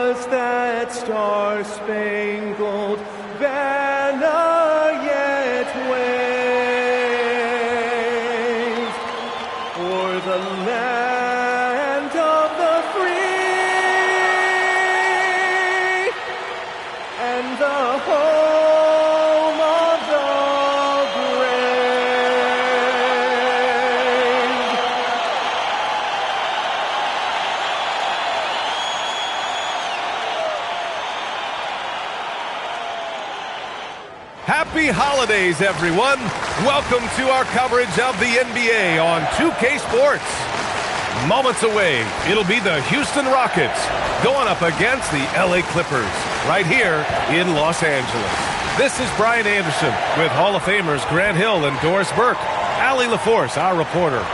was that star-spangled banner yet waved o'er the land of the free and the home of the Happy holidays, everyone. Welcome to our coverage of the NBA on 2K Sports. Moments away, it'll be the Houston Rockets going up against the LA Clippers right here in Los Angeles. This is Brian Anderson with Hall of Famers Grant Hill and Doris Burke. Allie LaForce, our reporter.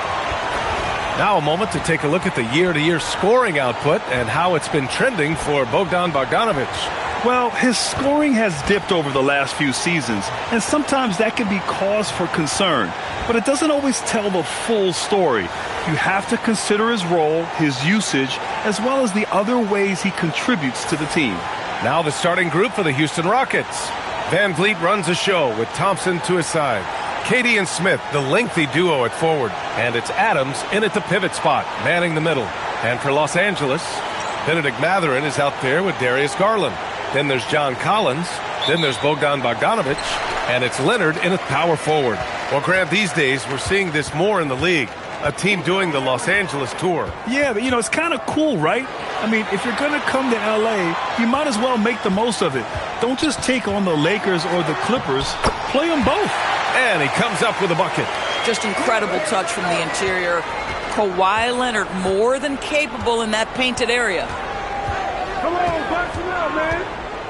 Now a moment to take a look at the year-to-year scoring output and how it's been trending for Bogdan Bogdanovic. Well, his scoring has dipped over the last few seasons, and sometimes that can be cause for concern. But it doesn't always tell the full story. You have to consider his role, his usage, as well as the other ways he contributes to the team. Now the starting group for the Houston Rockets. Van Vliet runs the show with Thompson to his side. KD and Smith, the lengthy duo at forward. And it's Adams in at the pivot spot, manning the middle. And for Los Angeles, Benedict Mathurin is out there with Darius Garland. Then there's John Collins. Then there's Bogdan Bogdanovic. And it's Leonard in at power forward. Well, Grant, these days we're seeing this more in the league. A team doing the Los Angeles tour. Yeah, but, it's kind of cool, right? I mean, if you're going to come to L.A., you might as well make the most of it. Don't just take on the Lakers or the Clippers. Play them both. And he comes up with a bucket. Just incredible touch from the interior. Kawhi Leonard more than capable in that painted area. Come on, box him out, man.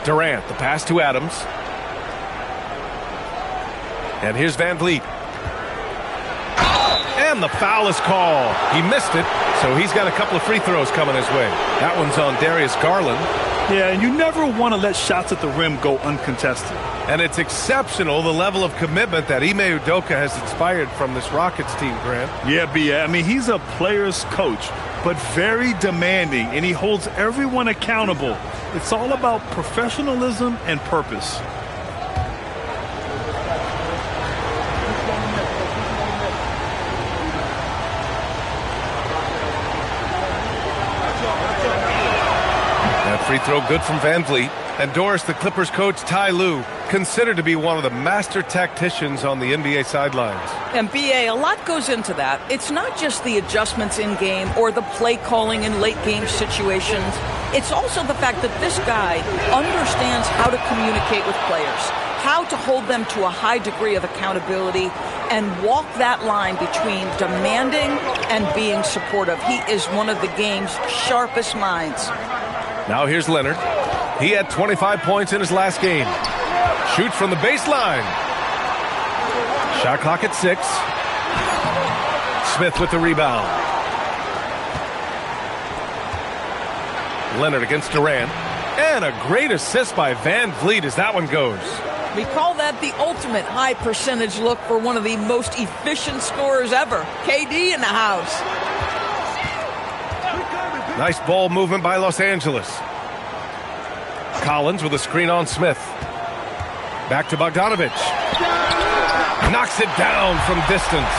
Durant, the pass to Adams. And here's Van Vliet. And the foul is called. He missed it, so he's got a couple of free throws coming his way. That one's on Darius Garland. Yeah, and you never want to let shots at the rim go uncontested. And it's exceptional, the level of commitment that Ime Udoka has inspired from this Rockets team, Grant. Yeah, B.A. I mean, he's a player's coach, but very demanding, and he holds everyone accountable. It's all about professionalism and purpose. Free throw good from Van Vliet. And Doris, the Clippers coach Ty Lue, considered to be one of the master tacticians on the NBA sidelines. And B.A., a lot goes into that. It's not just the adjustments in game or the play calling in late game situations. It's also the fact that this guy understands how to communicate with players, how to hold them to a high degree of accountability, and walk that line between demanding and being supportive. He is one of the game's sharpest minds. Now here's Leonard. He had 25 points in his last game. Shoots from the baseline. Shot clock at 6. Smith with the rebound. Leonard against Durant. And a great assist by Van Vliet as that one goes. We call that the ultimate high percentage look for one of the most efficient scorers ever. KD in the house. Nice ball movement by Los Angeles. Collins with a screen on Smith. Back to Bogdanovic. Knocks it down from distance.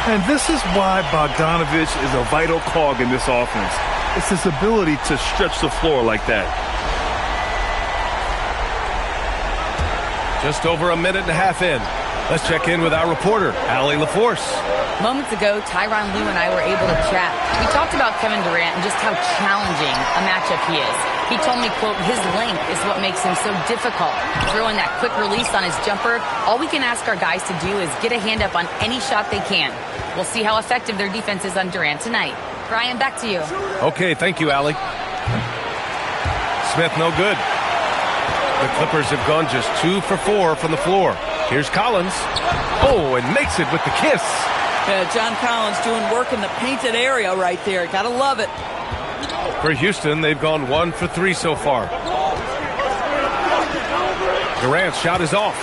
And this is why Bogdanovic is a vital cog in this offense. It's his ability to stretch the floor like that. Just over a minute and a half in. Let's check in with our reporter, Allie LaForce. Moments ago, Tyronn Lue and I were able to chat. We talked about Kevin Durant and just how challenging a matchup he is. He told me, quote, his length is what makes him so difficult. Throwing that quick release on his jumper, all we can ask our guys to do is get a hand up on any shot they can. We'll see how effective their defense is on Durant tonight. Brian, back to you. Okay, thank you, Allie. Smith, no good. The Clippers have gone just 2 for 4 from the floor. Here's Collins. Oh, and makes it with the kiss. Yeah, John Collins doing work in the painted area right there. Gotta love it. For Houston, they've gone 1 for 3 so far. Durant's shot is off.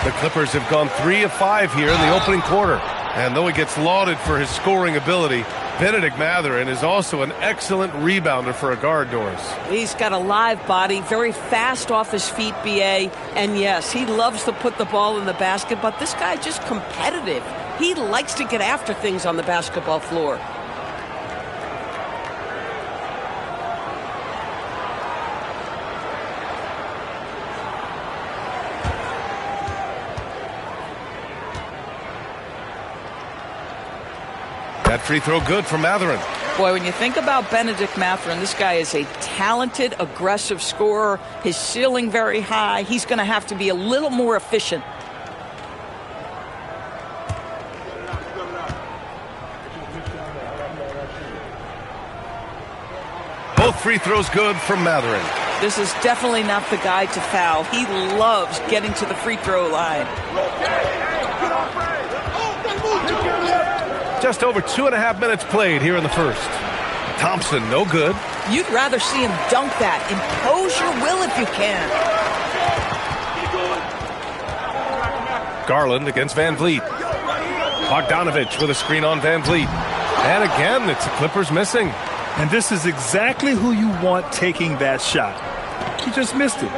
The Clippers have gone 3 of 5 here in the opening quarter. And though he gets lauded for his scoring ability, Benedict Mathurin is also an excellent rebounder for a guard, Doris. He's got a live body, very fast off his feet, BA. And yes, he loves to put the ball in the basket, but this guy's just competitive. He likes to get after things on the basketball floor. That free throw good for Mathurin. Boy, when you think about Benedict Mathurin, this guy is a talented, aggressive scorer. His ceiling very high. He's going to have to be a little more efficient. Both free throws good from Mathurin. This is definitely not the guy to foul. He loves getting to the free throw line. Just over 2.5 minutes played here in the first. Thompson, no good. You'd rather see him dunk that. Impose your will if you can. Garland against Van Vliet. Bogdanovich with a screen on Van Vliet. And again, it's the Clippers missing. And this is exactly who you want taking that shot. He just missed it.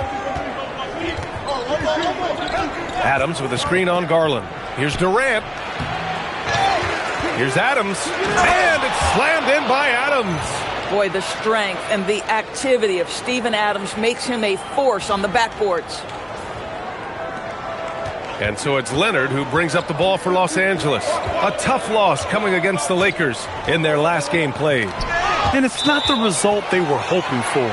Adams with a screen on Garland. Here's Durant. Here's Adams, and it's slammed in by Adams. Boy, the strength and the activity of Steven Adams makes him a force on the backboards. And so it's Leonard who brings up the ball for Los Angeles. A tough loss coming against the Lakers in their last game played. And it's not the result they were hoping for,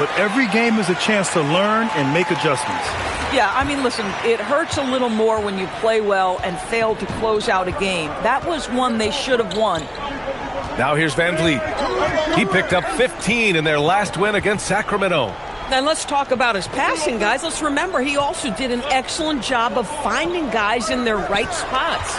but every game is a chance to learn and make adjustments. Yeah, I mean, listen, it hurts a little more when you play well and fail to close out a game. That was one they should have won. Now here's Van Vliet. He picked up 15 in their last win against Sacramento. Then let's talk about his passing, guys. Let's remember he also did an excellent job of finding guys in their right spots.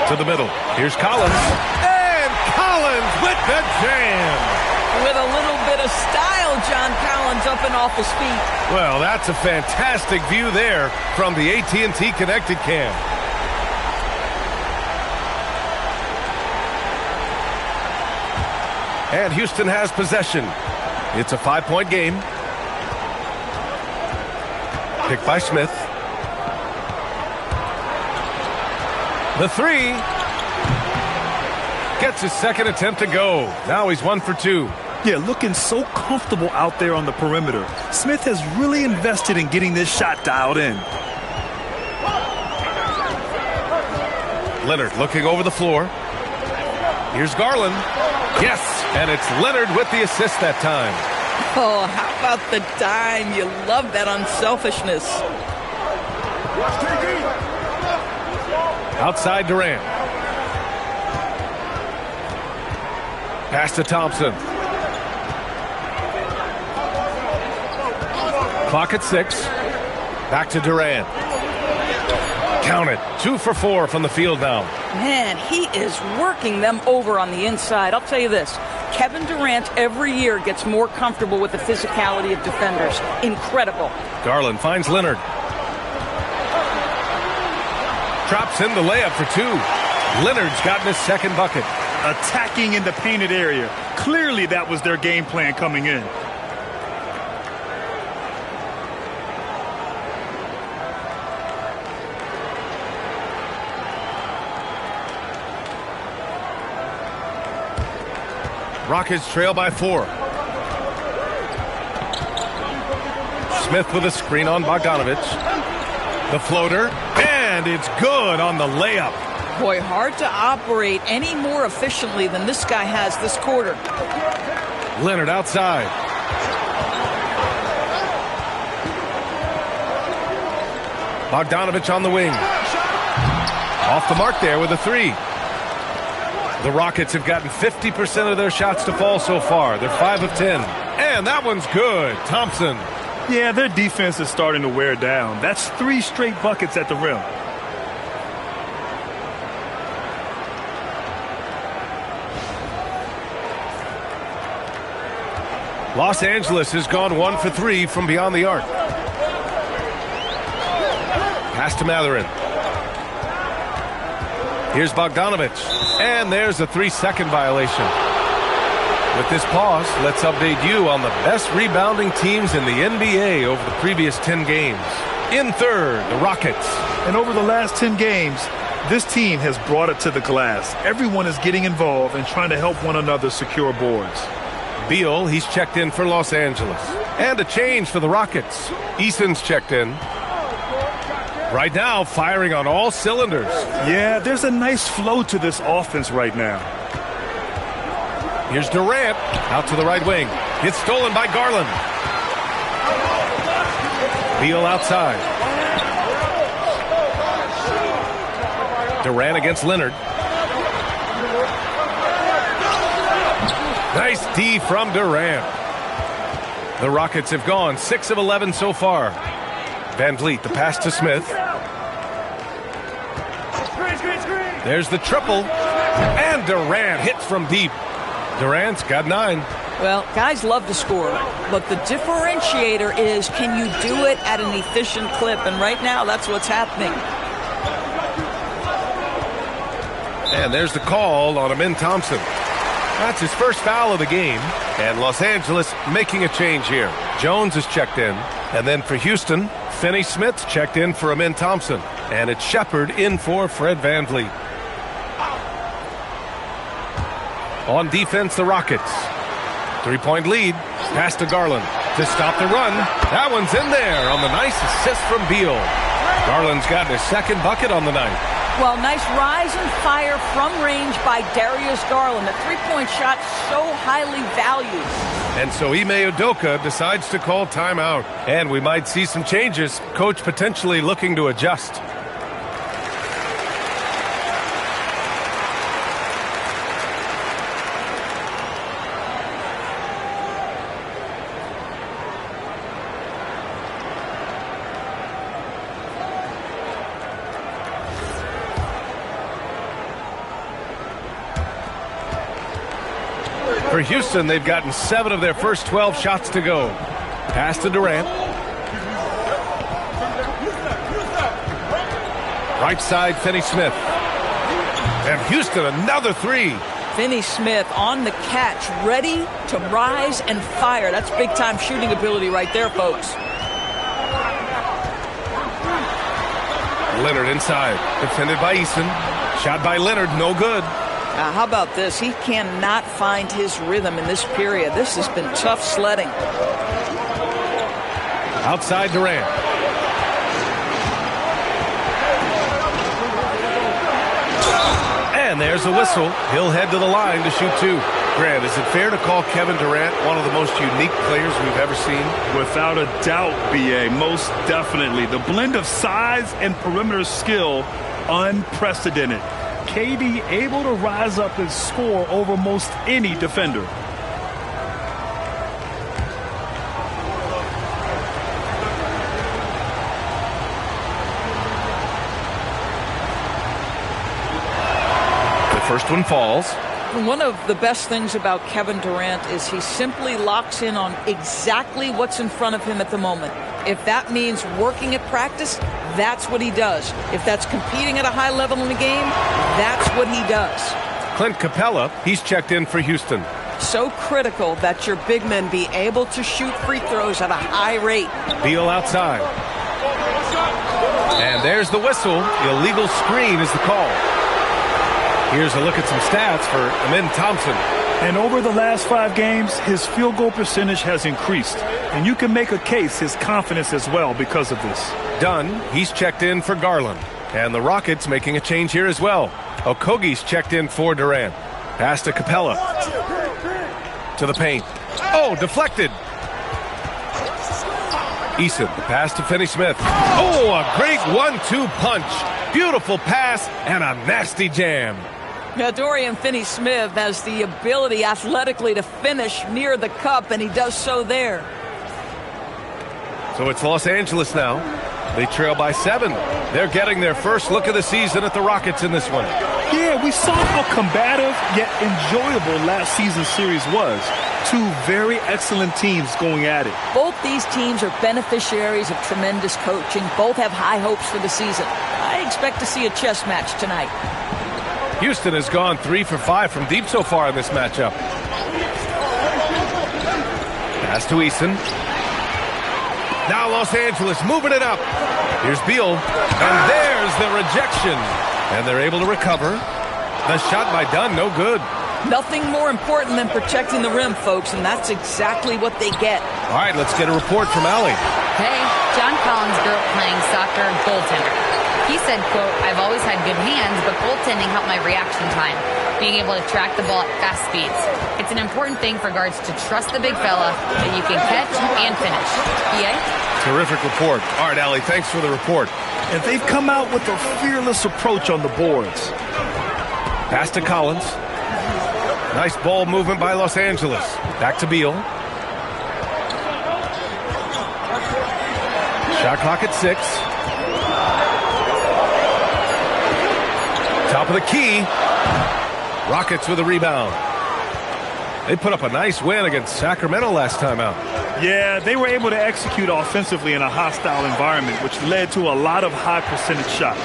To the middle. Here's Collins. And Collins with the jam. With a little bit of style, John Collins up and off his feet. Well, that's a fantastic view there from the AT&T Connected Cam. And Houston has possession. It's a 5-point game. Picked by Smith. The three. Gets his second attempt to go. Now he's 1 for 2. Yeah, looking so comfortable out there on the perimeter. Smith has really invested in getting this shot dialed in. Leonard looking over the floor. Here's Garland. Yes, and it's Leonard with the assist that time. Oh, how about the dime? You love that unselfishness. Outside Durant. Pass to Thompson. Clock at 6. Back to Durant. Count it. 2 for 4 from the field now. Man, he is working them over on the inside. I'll tell you this. Kevin Durant every year gets more comfortable with the physicality of defenders. Incredible. Garland finds Leonard. Drops in the layup for 2. Leonard's gotten his second bucket. Attacking in the painted area. Clearly that was their game plan coming in. Rockets trail by 4. Smith with a screen on Bogdanovich. The floater, and it's good on the layup. Boy, hard to operate any more efficiently than this guy has this quarter. Leonard outside. Bogdanovich on the wing. Off the mark there with a 3. The Rockets have gotten 50% of their shots to fall so far. They're 5 of 10. And that one's good. Thompson. Yeah, their defense is starting to wear down. That's 3 straight buckets at the rim. Los Angeles has gone 1 for 3 from beyond the arc. Pass to Mathurin. Here's Bogdanovich. And there's a 3-second violation. With this pause, let's update you on the best rebounding teams in the NBA over the previous 10 games. In third, the Rockets. And over the last 10 games, this team has brought it to the glass. Everyone is getting involved and trying to help one another secure boards. Beal, he's checked in for Los Angeles. And a change for the Rockets. Eason's checked in. Right now, firing on all cylinders. Yeah, there's a nice flow to this offense right now. Here's Durant, out to the right wing. It's stolen by Garland. Beal outside. Durant against Leonard. Nice D from Durant. The Rockets have gone 6 of 11 so far. Van Vliet, the pass to Smith. There's the triple. And Durant hits from deep. Durant's got 9. Well, guys love to score, but the differentiator is, can you do it at an efficient clip? And right now, that's what's happening. And there's the call on Amin Thompson. That's his first foul of the game. And Los Angeles making a change here. Jones is checked in. And then for Houston, Finney Smith's checked in for Amin Thompson. And it's Shepard in for Fred Van Vliet. On defense, the Rockets. 3-point lead. Pass to Garland to stop the run. That one's in there on the nice assist from Beal. Garland's got his second bucket on the night. Well, nice rise and fire from range by Darius Garland. The three-point shot so highly valued. And so Ime Udoka decides to call timeout. And we might see some changes. Coach potentially looking to adjust. For Houston, they've gotten 7 of their first 12 shots to go. Pass to Durant. Right side, Finney Smith. And Houston, another 3. Finney Smith on the catch, ready to rise and fire. That's big-time shooting ability right there, folks. Leonard inside. Defended by Eason. Shot by Leonard, no good. How about this? He cannot find his rhythm in this period. This has been tough sledding. Outside Durant. And there's a whistle. He'll head to the line to shoot 2. Grant, is it fair to call Kevin Durant one of the most unique players we've ever seen? Without a doubt, B.A., most definitely. The blend of size and perimeter skill, unprecedented. KD able to rise up and score over most any defender. The first one falls. One of the best things about Kevin Durant is he simply locks in on exactly what's in front of him at the moment. If that means working at practice, that's what he does. If that's competing at a high level in the game, that's what he does. Clint Capella, he's checked in for Houston. So critical that your big men be able to shoot free throws at a high rate. Beal outside. And there's the whistle. Illegal screen is the call. Here's a look at some stats for Amin Thompson. And over the last 5 games, his field goal percentage has increased. And you can make a case his confidence as well because of this. Dunn, he's checked in for Garland. And the Rockets making a change here as well. Okogie's checked in for Durant. Pass to Capella. To the paint. Oh, deflected. Eason, pass to Finney Smith. Oh, a great 1-2 punch. Beautiful pass and a nasty jam. Now, Dorian Finney-Smith has the ability athletically to finish near the cup, and he does so there. So it's Los Angeles now. They trail by 7. They're getting their first look of the season at the Rockets in this one. Yeah, we saw how combative yet enjoyable last season's series was. 2 very excellent teams going at it. Both these teams are beneficiaries of tremendous coaching. Both have high hopes for the season. I expect to see a chess match tonight. Houston has gone 3 for 5 from deep so far in this matchup. Pass to Eason. Now Los Angeles moving it up. Here's Beal. And there's the rejection. And they're able to recover. The shot by Dunn, no good. Nothing more important than protecting the rim, folks, and that's exactly what they get. All right, let's get a report from Allie. Hey, John Collins grew up playing soccer goaltender. He said, quote, I've always had good hands, but goaltending helped my reaction time, being able to track the ball at fast speeds. It's an important thing for guards to trust the big fella that you can catch and finish. Yeah? Terrific report. All right, Allie, thanks for the report. And they've come out with a fearless approach on the boards. Pass to Collins. Nice ball movement by Los Angeles. Back to Beal. Shot clock at 6. Top of the key. Rockets with a rebound. They put up a nice win against Sacramento last time out. Yeah, they were able to execute offensively in a hostile environment, which led to a lot of high percentage shots.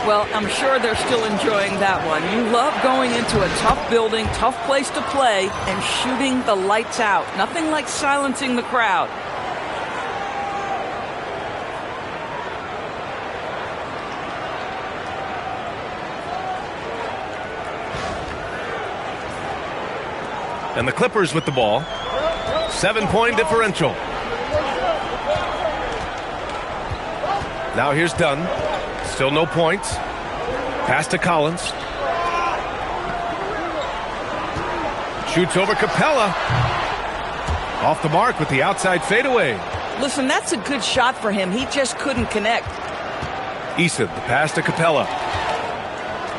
Well, I'm sure they're still enjoying that one. You love going into a tough building, tough place to play, and shooting the lights out. Nothing like silencing the crowd. And the Clippers with the ball. 7-point differential. Now here's Dunn. Still no points. Pass to Collins. Shoots over Capella. Off the mark with the outside fadeaway. Listen, that's a good shot for him. He just couldn't connect. Eason, the pass to Capella.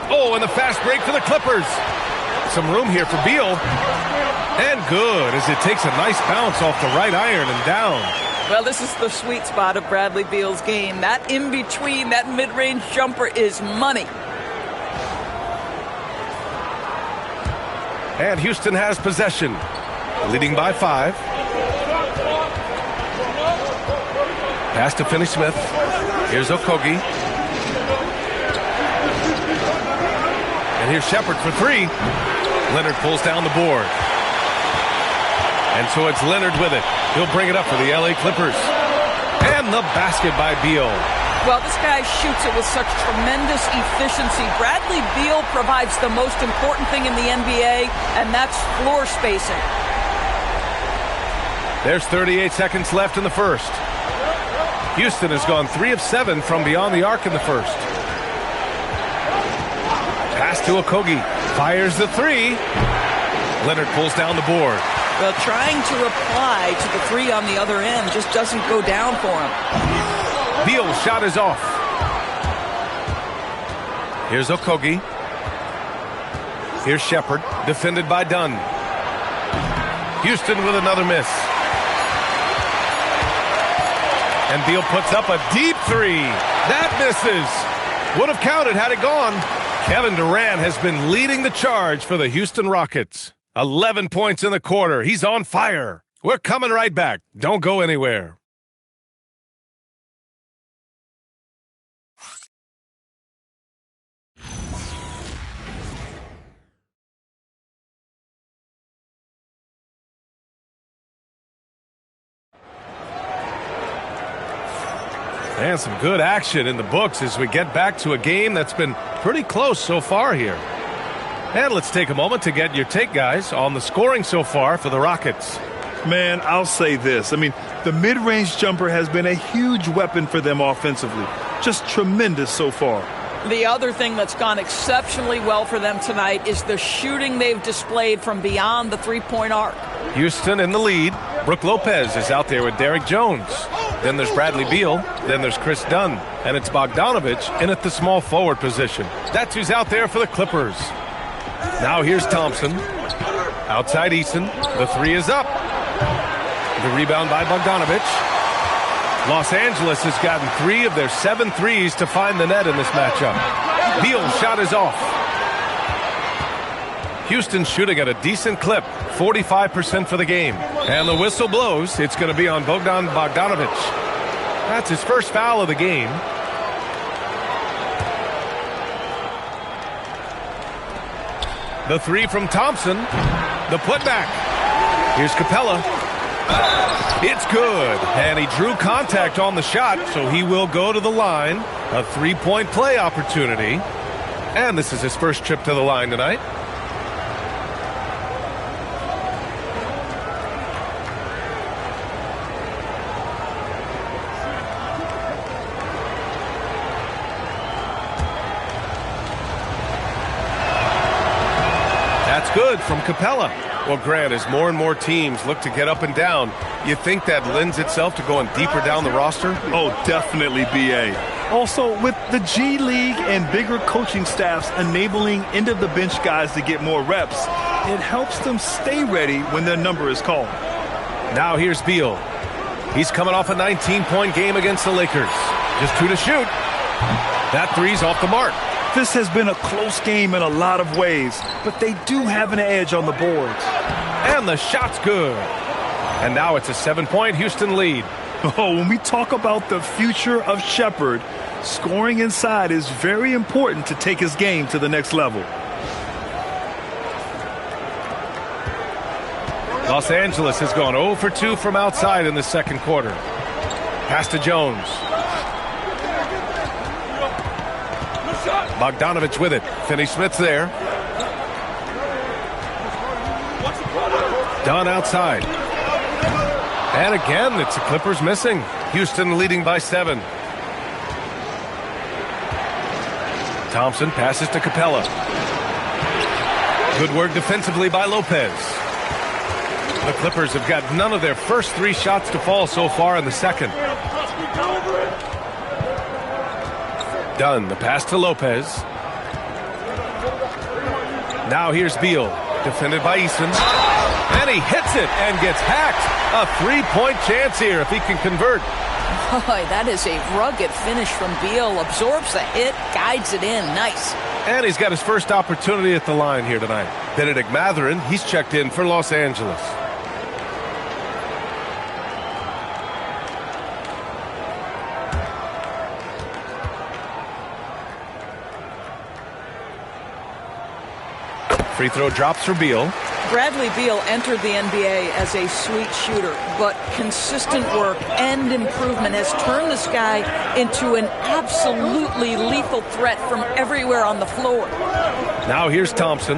Oh, and the fast break for the Clippers. Some room here for Beal. And good, as it takes a nice bounce off the right iron and down. Well, this is the sweet spot of Bradley Beal's game. That in-between, that mid-range jumper is money. And Houston has possession, leading by 5. Pass to Finney-Smith. Here's Okogie. And here's Shepard for 3. Leonard pulls down the board. And so it's Leonard with it. He'll bring it up for the LA Clippers. And the basket by Beal. Well, this guy shoots it with such tremendous efficiency. Bradley Beal provides the most important thing in the NBA, and that's floor spacing. There's 38 seconds left in the first. Houston has gone 3 of 7 from beyond the arc in the first. Pass to Okogie. Fires the 3. Leonard pulls down the board. Well, trying to reply to the 3 on the other end just doesn't go down for him. Beal's shot is off. Here's Okogie. Here's Shepard, defended by Dunn. Houston with another miss. And Beal puts up a deep 3. That misses. Would have counted had it gone. Kevin Durant has been leading the charge for the Houston Rockets. 11 points in the quarter. He's on fire. We're coming right back. Don't go anywhere. And some good action in the books as we get back to a game that's been pretty close so far here. And let's take a moment to get your take, guys, on the scoring so far for the Rockets. Man, I'll say this. I mean, the mid-range jumper has been a huge weapon for them offensively. Just tremendous so far. The other thing that's gone exceptionally well for them tonight is the shooting they've displayed from beyond the three-point arc. Houston in the lead. Brook Lopez is out there with Derrick Jones. Then there's Bradley Beal. Then there's Chris Dunn. And it's Bogdanovich in at the small forward position. That's who's out there for the Clippers. Now here's Thompson. Outside Eason. The 3 is up. The rebound by Bogdanovich. Los Angeles has gotten 3 of their 7 threes to find the net in this matchup. Beal's shot is off. Houston shooting at a decent clip, 45% for the game. And the whistle blows. It's going to be on Bogdan Bogdanovich. That's his first foul of the game. The three from Thompson. The putback. Here's Capella. It's good. And he drew contact on the shot, so he will go to the line. A three-point play opportunity. And this is his first trip to the line tonight. That's good from Capella. Well, Grant, as more and more teams look to get up and down, you think that lends itself to going deeper down the roster? Oh, definitely, B.A. Also, with the G League and bigger coaching staffs enabling end-of-the-bench guys to get more reps, it helps them stay ready when their number is called. Now here's Beal. He's coming off a 19-point game against the Lakers. Just 2 to shoot. That three's off the mark. This has been a close game in a lot of ways, but they do have an edge on the boards. And the shot's good. And now it's a 7-point Houston lead. Oh, when we talk about the future of Shepherd, scoring inside is very important to take his game to the next level. Los Angeles has gone 0 for 2 from outside in the second quarter. Pass to Jones. Bogdanovich with it. Finney-Smith's there. Dunn outside. And again, it's the Clippers missing. Houston leading by 7. Thompson passes to Capella. Good work defensively by Lopez. The Clippers have got none of their first 3 shots to fall so far in the second. Dunn, the pass to Lopez. Now here's Beal, defended by Eason. And he hits it and gets hacked. A 3-point chance here if he can convert. Boy, that is a rugged finish from Beal. Absorbs the hit, guides it in. Nice. And he's got his first opportunity at the line here tonight. Benedict Mathurin, he's checked in for Los Angeles. Free throw drops for Beal. Bradley Beal entered the NBA as a sweet shooter, but consistent work and improvement has turned this guy into an absolutely lethal threat from everywhere on the floor. Now here's Thompson.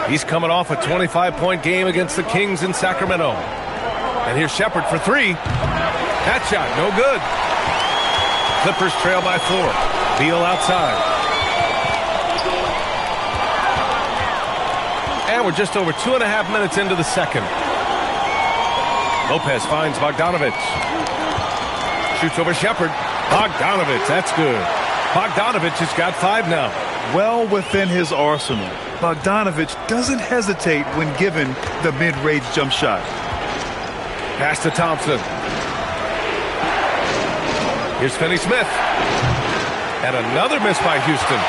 He's coming off a 25-point game against the Kings in Sacramento. And here's Shepherd for 3. That shot, no good. Clippers trail by 4. Beal outside. And we're just over 2.5 minutes into the second. Lopez finds Bogdanovich. Shoots over Shepherd. Bogdanovich, that's good. Bogdanovich has got 5 now. Well within his arsenal. Bogdanovich doesn't hesitate when given the mid-range jump shot. Pass to Thompson. Here's Finney-Smith. And another miss by Houston.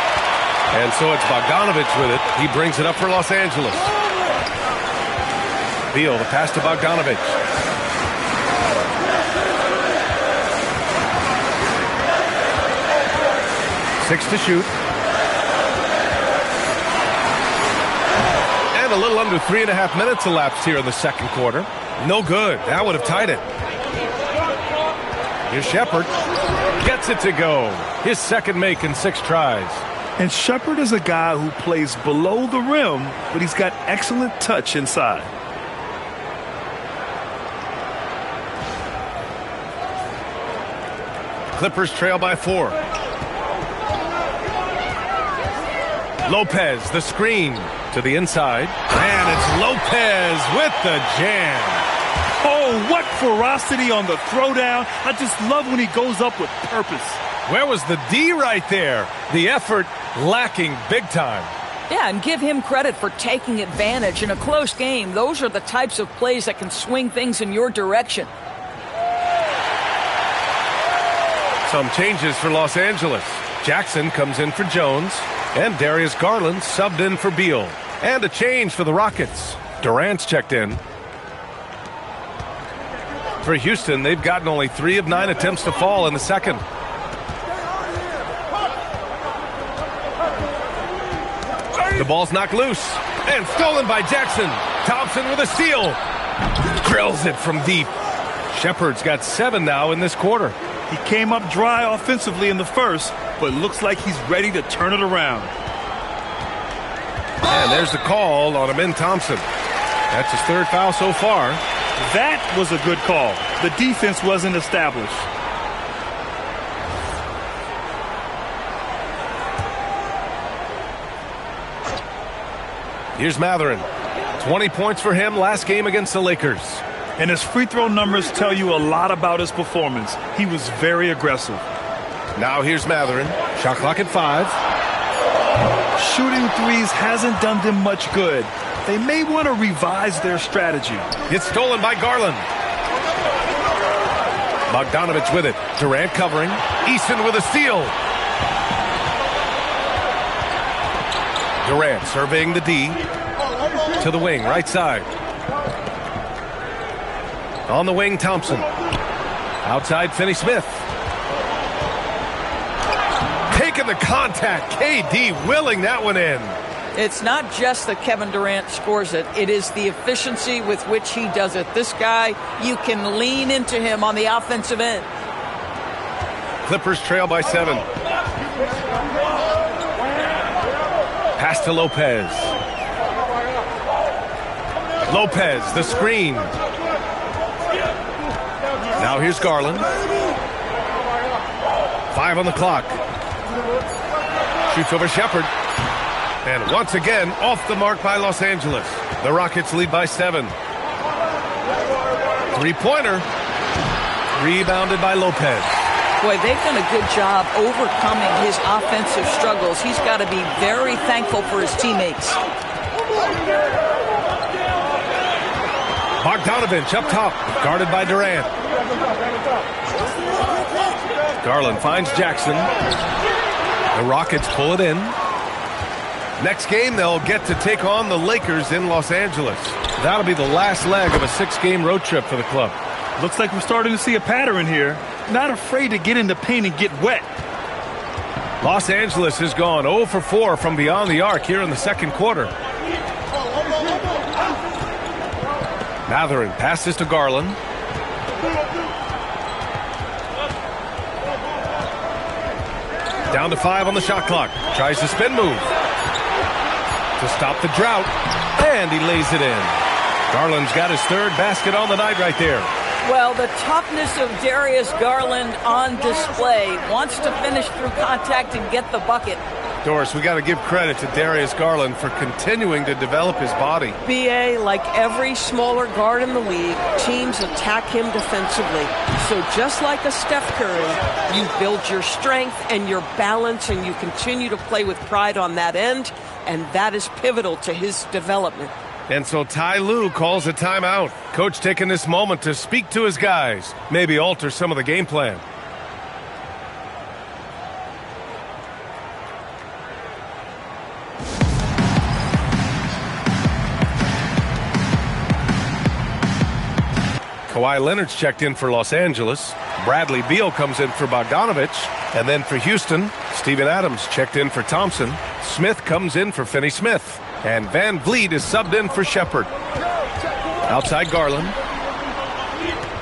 And so it's Bogdanovich with it. He brings it up for Los Angeles. Beal, the pass to Bogdanovich. Six to shoot. And a little under 3.5 minutes elapsed here in the second quarter. No good. That would have tied it. Here's Shepherd. Gets it to go. His second make in 6 tries. And Shepherd is a guy who plays below the rim, but he's got excellent touch inside. Clippers trail by 4. Lopez, the screen to the inside. And it's Lopez with the jam. Oh, what ferocity on the throwdown. I just love when he goes up with purpose. Where was the D right there? The effort lacking big time. Yeah, and give him credit for taking advantage in a close game. Those are the types of plays that can swing things in your direction. Some changes for Los Angeles. Jackson comes in for Jones, and Darius Garland subbed in for Beal. And a change for the Rockets. Durant's checked in. For Houston, they've gotten only 3 of 9 attempts to fall in the second. The ball's knocked loose, And stolen by Jackson. Thompson with a steal. Drills it from deep. Shepard's got 7 now in this quarter. He came up dry offensively in the first, but looks like he's ready to turn it around. And there's the call on Amin Thompson. That's his 3rd foul so far. That was a good call. The defense wasn't established. Here's Mathurin. 20 points for him last game against the Lakers. And his free throw numbers tell you a lot about his performance. He was very aggressive. Now here's Mathurin. Shot clock at 5. Shooting threes hasn't done them much good. They may want to revise their strategy. It's stolen by Garland. Bogdanovich with it. Durant covering. Easton with a steal. Durant surveying the D. To the wing, right side. On the wing, Thompson. Outside, Finney-Smith. Taking the contact. KD willing that one in. It's not just that Kevin Durant scores it. It is the efficiency with which he does it. This guy, you can lean into him on the offensive end. Clippers trail by 7. Pass to Lopez. Lopez, the screen. Now here's Garland. 5 on the clock. Shoots over Shepard. And once again, off the mark by Los Angeles. The Rockets lead by 7. 3-pointer. Rebounded by Lopez. Boy, they've done a good job overcoming his offensive struggles. He's got to be very thankful for his teammates. Bogdanovich up top, guarded by Durant. Garland finds Jackson. The Rockets pull it in. Next game, they'll get to take on the Lakers in Los Angeles. That'll be the last leg of a 6-game road trip for the club. Looks like we're starting to see a pattern here. Not afraid to get in the paint and get wet. Los Angeles has gone 0 for 4 from beyond the arc here in the second quarter. Mathurin passes to Garland. Down to 5 on the shot clock. Tries the spin move to stop the drought, and he lays it in. Garland's got his 3rd basket on the night right there. Well, the toughness of Darius Garland on display. Wants to finish through contact and get the bucket. Doris, we got to give credit to Darius Garland for continuing to develop his body. BA, like every smaller guard in the league, teams attack him defensively. So just like a Steph Curry, you build your strength and your balance, and you continue to play with pride on that end, and that is pivotal to his development. And so Ty Lue calls a timeout. Coach taking this moment to speak to his guys, maybe alter some of the game plan. Kawhi Leonard's checked in for Los Angeles. Bradley Beal comes in for Bogdanovich. And then for Houston, Steven Adams checked in for Thompson. Smith comes in for Finney-Smith. And Van Vliet is subbed in for Shepard. Outside Garland.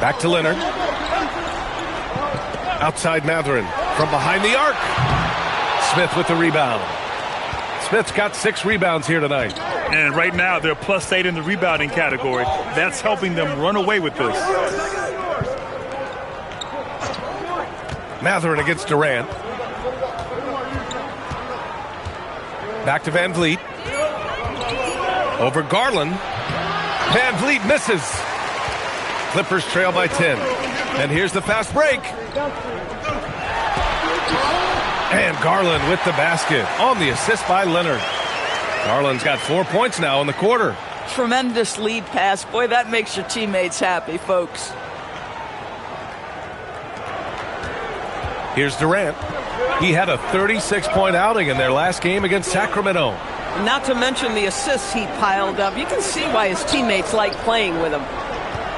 Back to Leonard. Outside Mathurin. From behind the arc. Smith with the rebound. Smith's got 6 rebounds here tonight. And right now, they're +8 in the rebounding category. That's helping them run away with this. Mathurin against Durant. Back to Van Vliet. Over Garland. Van Vliet misses. Clippers trail by 10. And here's the fast break. And Garland with the basket on the assist by Leonard. Garland's got 4 points now in the quarter. Tremendous lead pass. Boy, that makes your teammates happy, folks. Here's Durant. He had a 36-point outing in their last game against Sacramento. Not to mention the assists he piled up. You can see why his teammates like playing with him.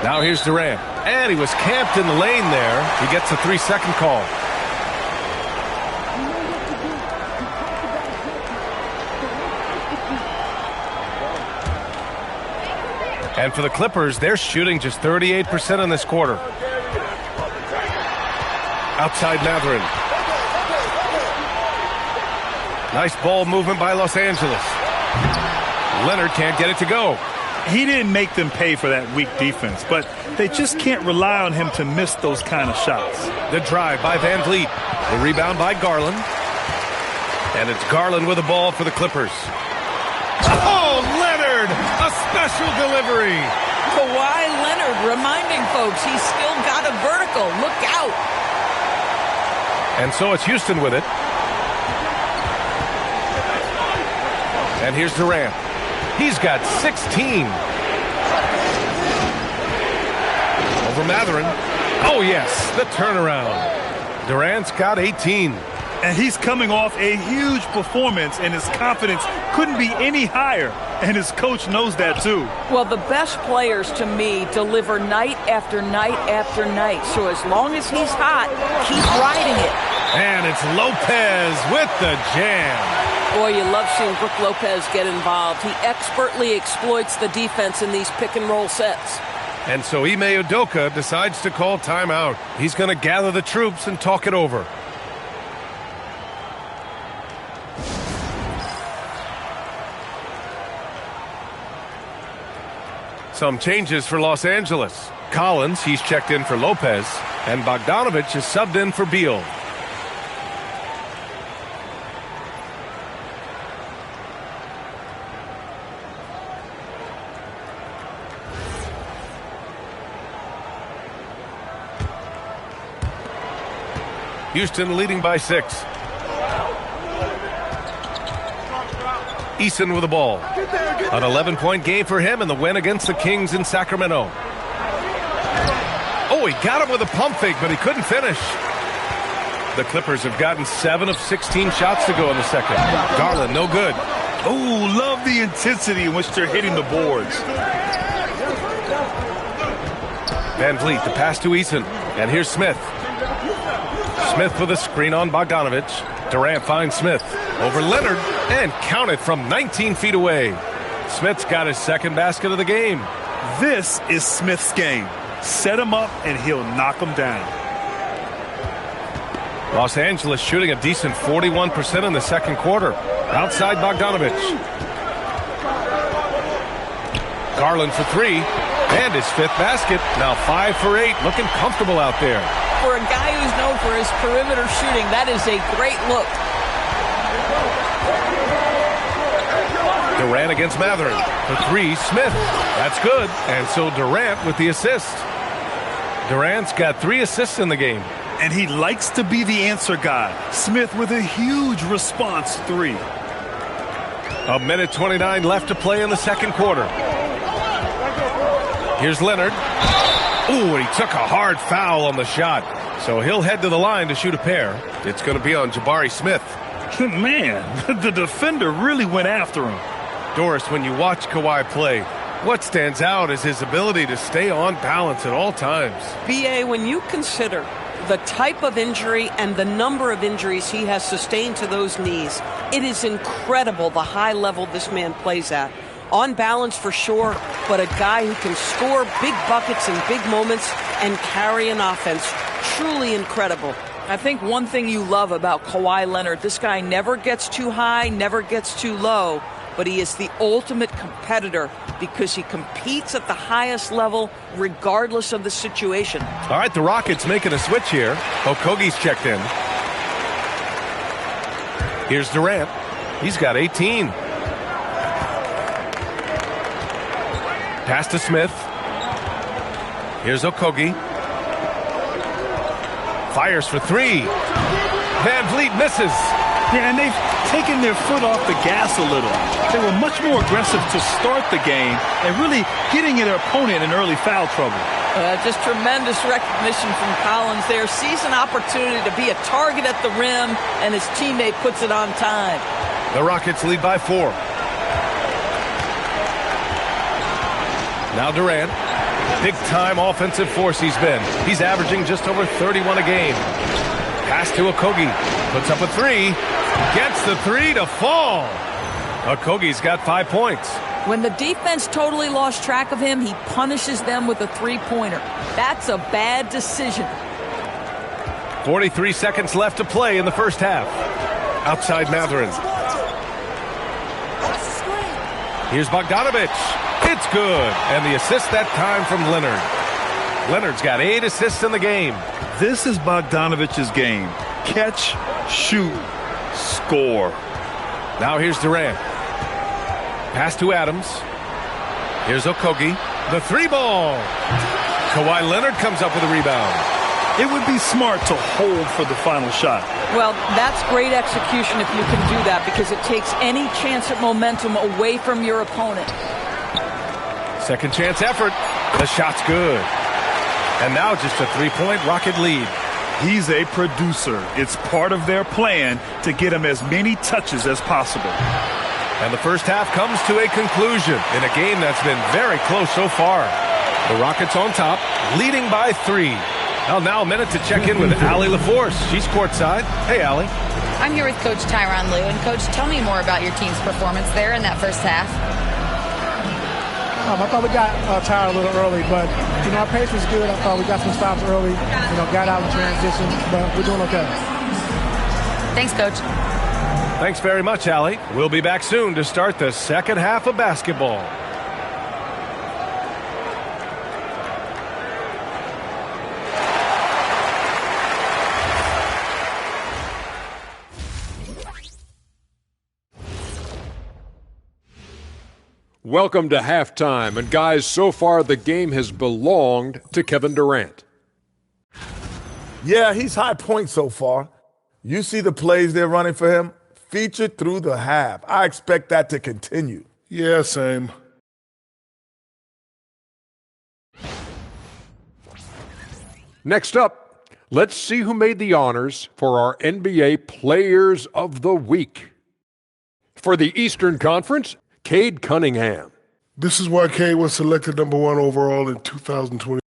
Now here's Durant. And he was camped in the lane there. He gets a 3-second call. And for the Clippers, they're shooting just 38% in this quarter. Outside Mathurin. Nice ball movement by Los Angeles. Leonard can't get it to go. He didn't make them pay for that weak defense, but they just can't rely on him to miss those kind of shots. The drive by Van Vliet. The rebound by Garland. And it's Garland with the ball for the Clippers. Oh, Leonard! A special delivery! Kawhi Leonard reminding folks he's still got a vertical. Look out! And so it's Houston with it. And here's Durant. He's got 16. Over Mathurin. Oh, yes, the turnaround. Durant's got 18. And he's coming off a huge performance, and his confidence couldn't be any higher. And his coach knows that, too. Well, the best players, to me, deliver night after night after night. So as long as he's hot, keep riding it. And it's Lopez with the jam. Boy, you love seeing Brook Lopez get involved. He expertly exploits the defense in these pick-and-roll sets. And so Ime Udoka decides to call timeout. He's going to gather the troops and talk it over. Some changes for Los Angeles. Collins, he's checked in for Lopez, and Bogdanovich is subbed in for Beal. Houston leading by 6. Eason with the ball. An 11-point game for him in the win against the Kings in Sacramento. Oh, he got him with a pump fake, but he couldn't finish. The Clippers have gotten 7 of 16 shots to go in the second. Garland, no good. Oh, love the intensity in which they're hitting the boards. Van Vliet, the pass to Eason. And here's Smith. Smith with a screen on Bogdanovich. Durant finds Smith over Leonard and counted from 19 feet away. Smith's got his second basket of the game. This is Smith's game. Set him up and he'll knock him down. Los Angeles shooting a decent 41% in the second quarter. Outside Bogdanovich. Garland for 3. And his 5th basket. Now 5 for 8. Looking comfortable out there. For a guy who's known for his perimeter shooting, that is a great look. Durant against Mathurin. For 3, Smith. That's good. And so Durant with the assist. Durant's got 3 assists in the game. And he likes to be the answer guy. Smith with a huge response 3. A minute 29 left to play in the second quarter. Here's Leonard. Ooh, he took a hard foul on the shot. So he'll head to the line to shoot a pair. It's going to be on Jabari Smith. Man, the defender really went after him. Doris, when you watch Kawhi play, what stands out is his ability to stay on balance at all times. B.A., when you consider the type of injury and the number of injuries he has sustained to those knees, it is incredible the high level this man plays at. On balance for sure, but a guy who can score big buckets in big moments and carry an offense. Truly incredible. I think one thing you love about Kawhi Leonard, this guy never gets too high, never gets too low, but he is the ultimate competitor because he competes at the highest level regardless of the situation. All right, the Rockets making a switch here. Okogie's checked in. Here's Durant. He's got 18. Pass to Smith. Here's Okogie. Fires for 3. Van Vliet misses. Yeah, and they've taken their foot off the gas a little. They were much more aggressive to start the game and really getting their opponent in early foul trouble. Just tremendous recognition from Collins there. Sees an opportunity to be a target at the rim, and his teammate puts it on time. The Rockets lead by 4. Now Durant, big-time offensive force he's been. He's averaging just over 31 a game. Pass to Okogie, puts up a 3, gets the 3 to fall. Okogie's got 5 points. When the defense totally lost track of him, he punishes them with a three-pointer. That's a bad decision. 43 seconds left to play in the first half. Outside Matherin. Here's Bogdanovich. It's good. And the assist that time from Leonard. Leonard's got 8 assists in the game. This is Bogdanovich's game. Catch, shoot, score. Now here's Durant. Pass to Adams. Here's Okogie. The 3-ball. Kawhi Leonard comes up with a rebound. It would be smart to hold for the final shot. Well, that's great execution if you can do that, because it takes any chance at momentum away from your opponent. Second chance effort. The shot's good. And now just a 3-point Rocket lead. He's a producer. It's part of their plan to get him as many touches as possible. And the first half comes to a conclusion in a game that's been very close so far. The Rockets on top, leading by 3. Well, now a minute to check in with Allie LaForce. She's courtside. Hey, Allie. I'm here with Coach Tyronn Lue. And, Coach, tell me more about your team's performance there in that first half. I thought we got tired a little early, but, our pace was good. I thought we got some stops early, got out in transition, but we're doing okay. Thanks, Coach. Thanks very much, Allie. We'll be back soon to start the second half of basketball. Welcome to halftime, and guys, so far the game has belonged to Kevin Durant. Yeah, he's high point so far. You see the plays they're running for him? Featured through the half. I expect that to continue. Yeah, same. Next up, let's see who made the honors for our NBA Players of the Week. For the Eastern Conference, Cade Cunningham. This is why Cade was selected #1 overall in 2020.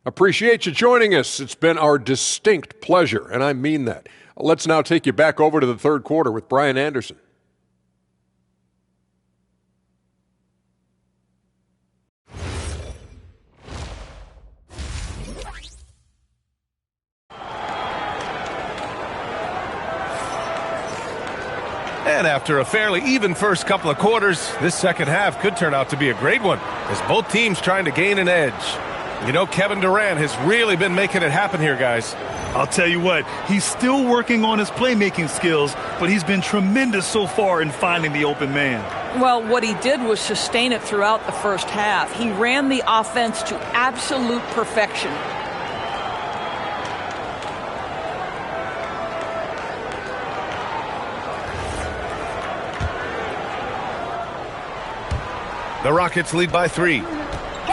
Appreciate you joining us. It's been our distinct pleasure, and I mean that. Let's now take you back over to the third quarter with Brian Anderson. And after a fairly even first couple of quarters, this second half could turn out to be a great one, as both teams trying to gain an edge. Kevin Durant has really been making it happen here, guys. I'll tell you what, he's still working on his playmaking skills, but he's been tremendous so far in finding the open man. Well, what he did was sustain it throughout the first half. He ran the offense to absolute perfection. The Rockets lead by 3.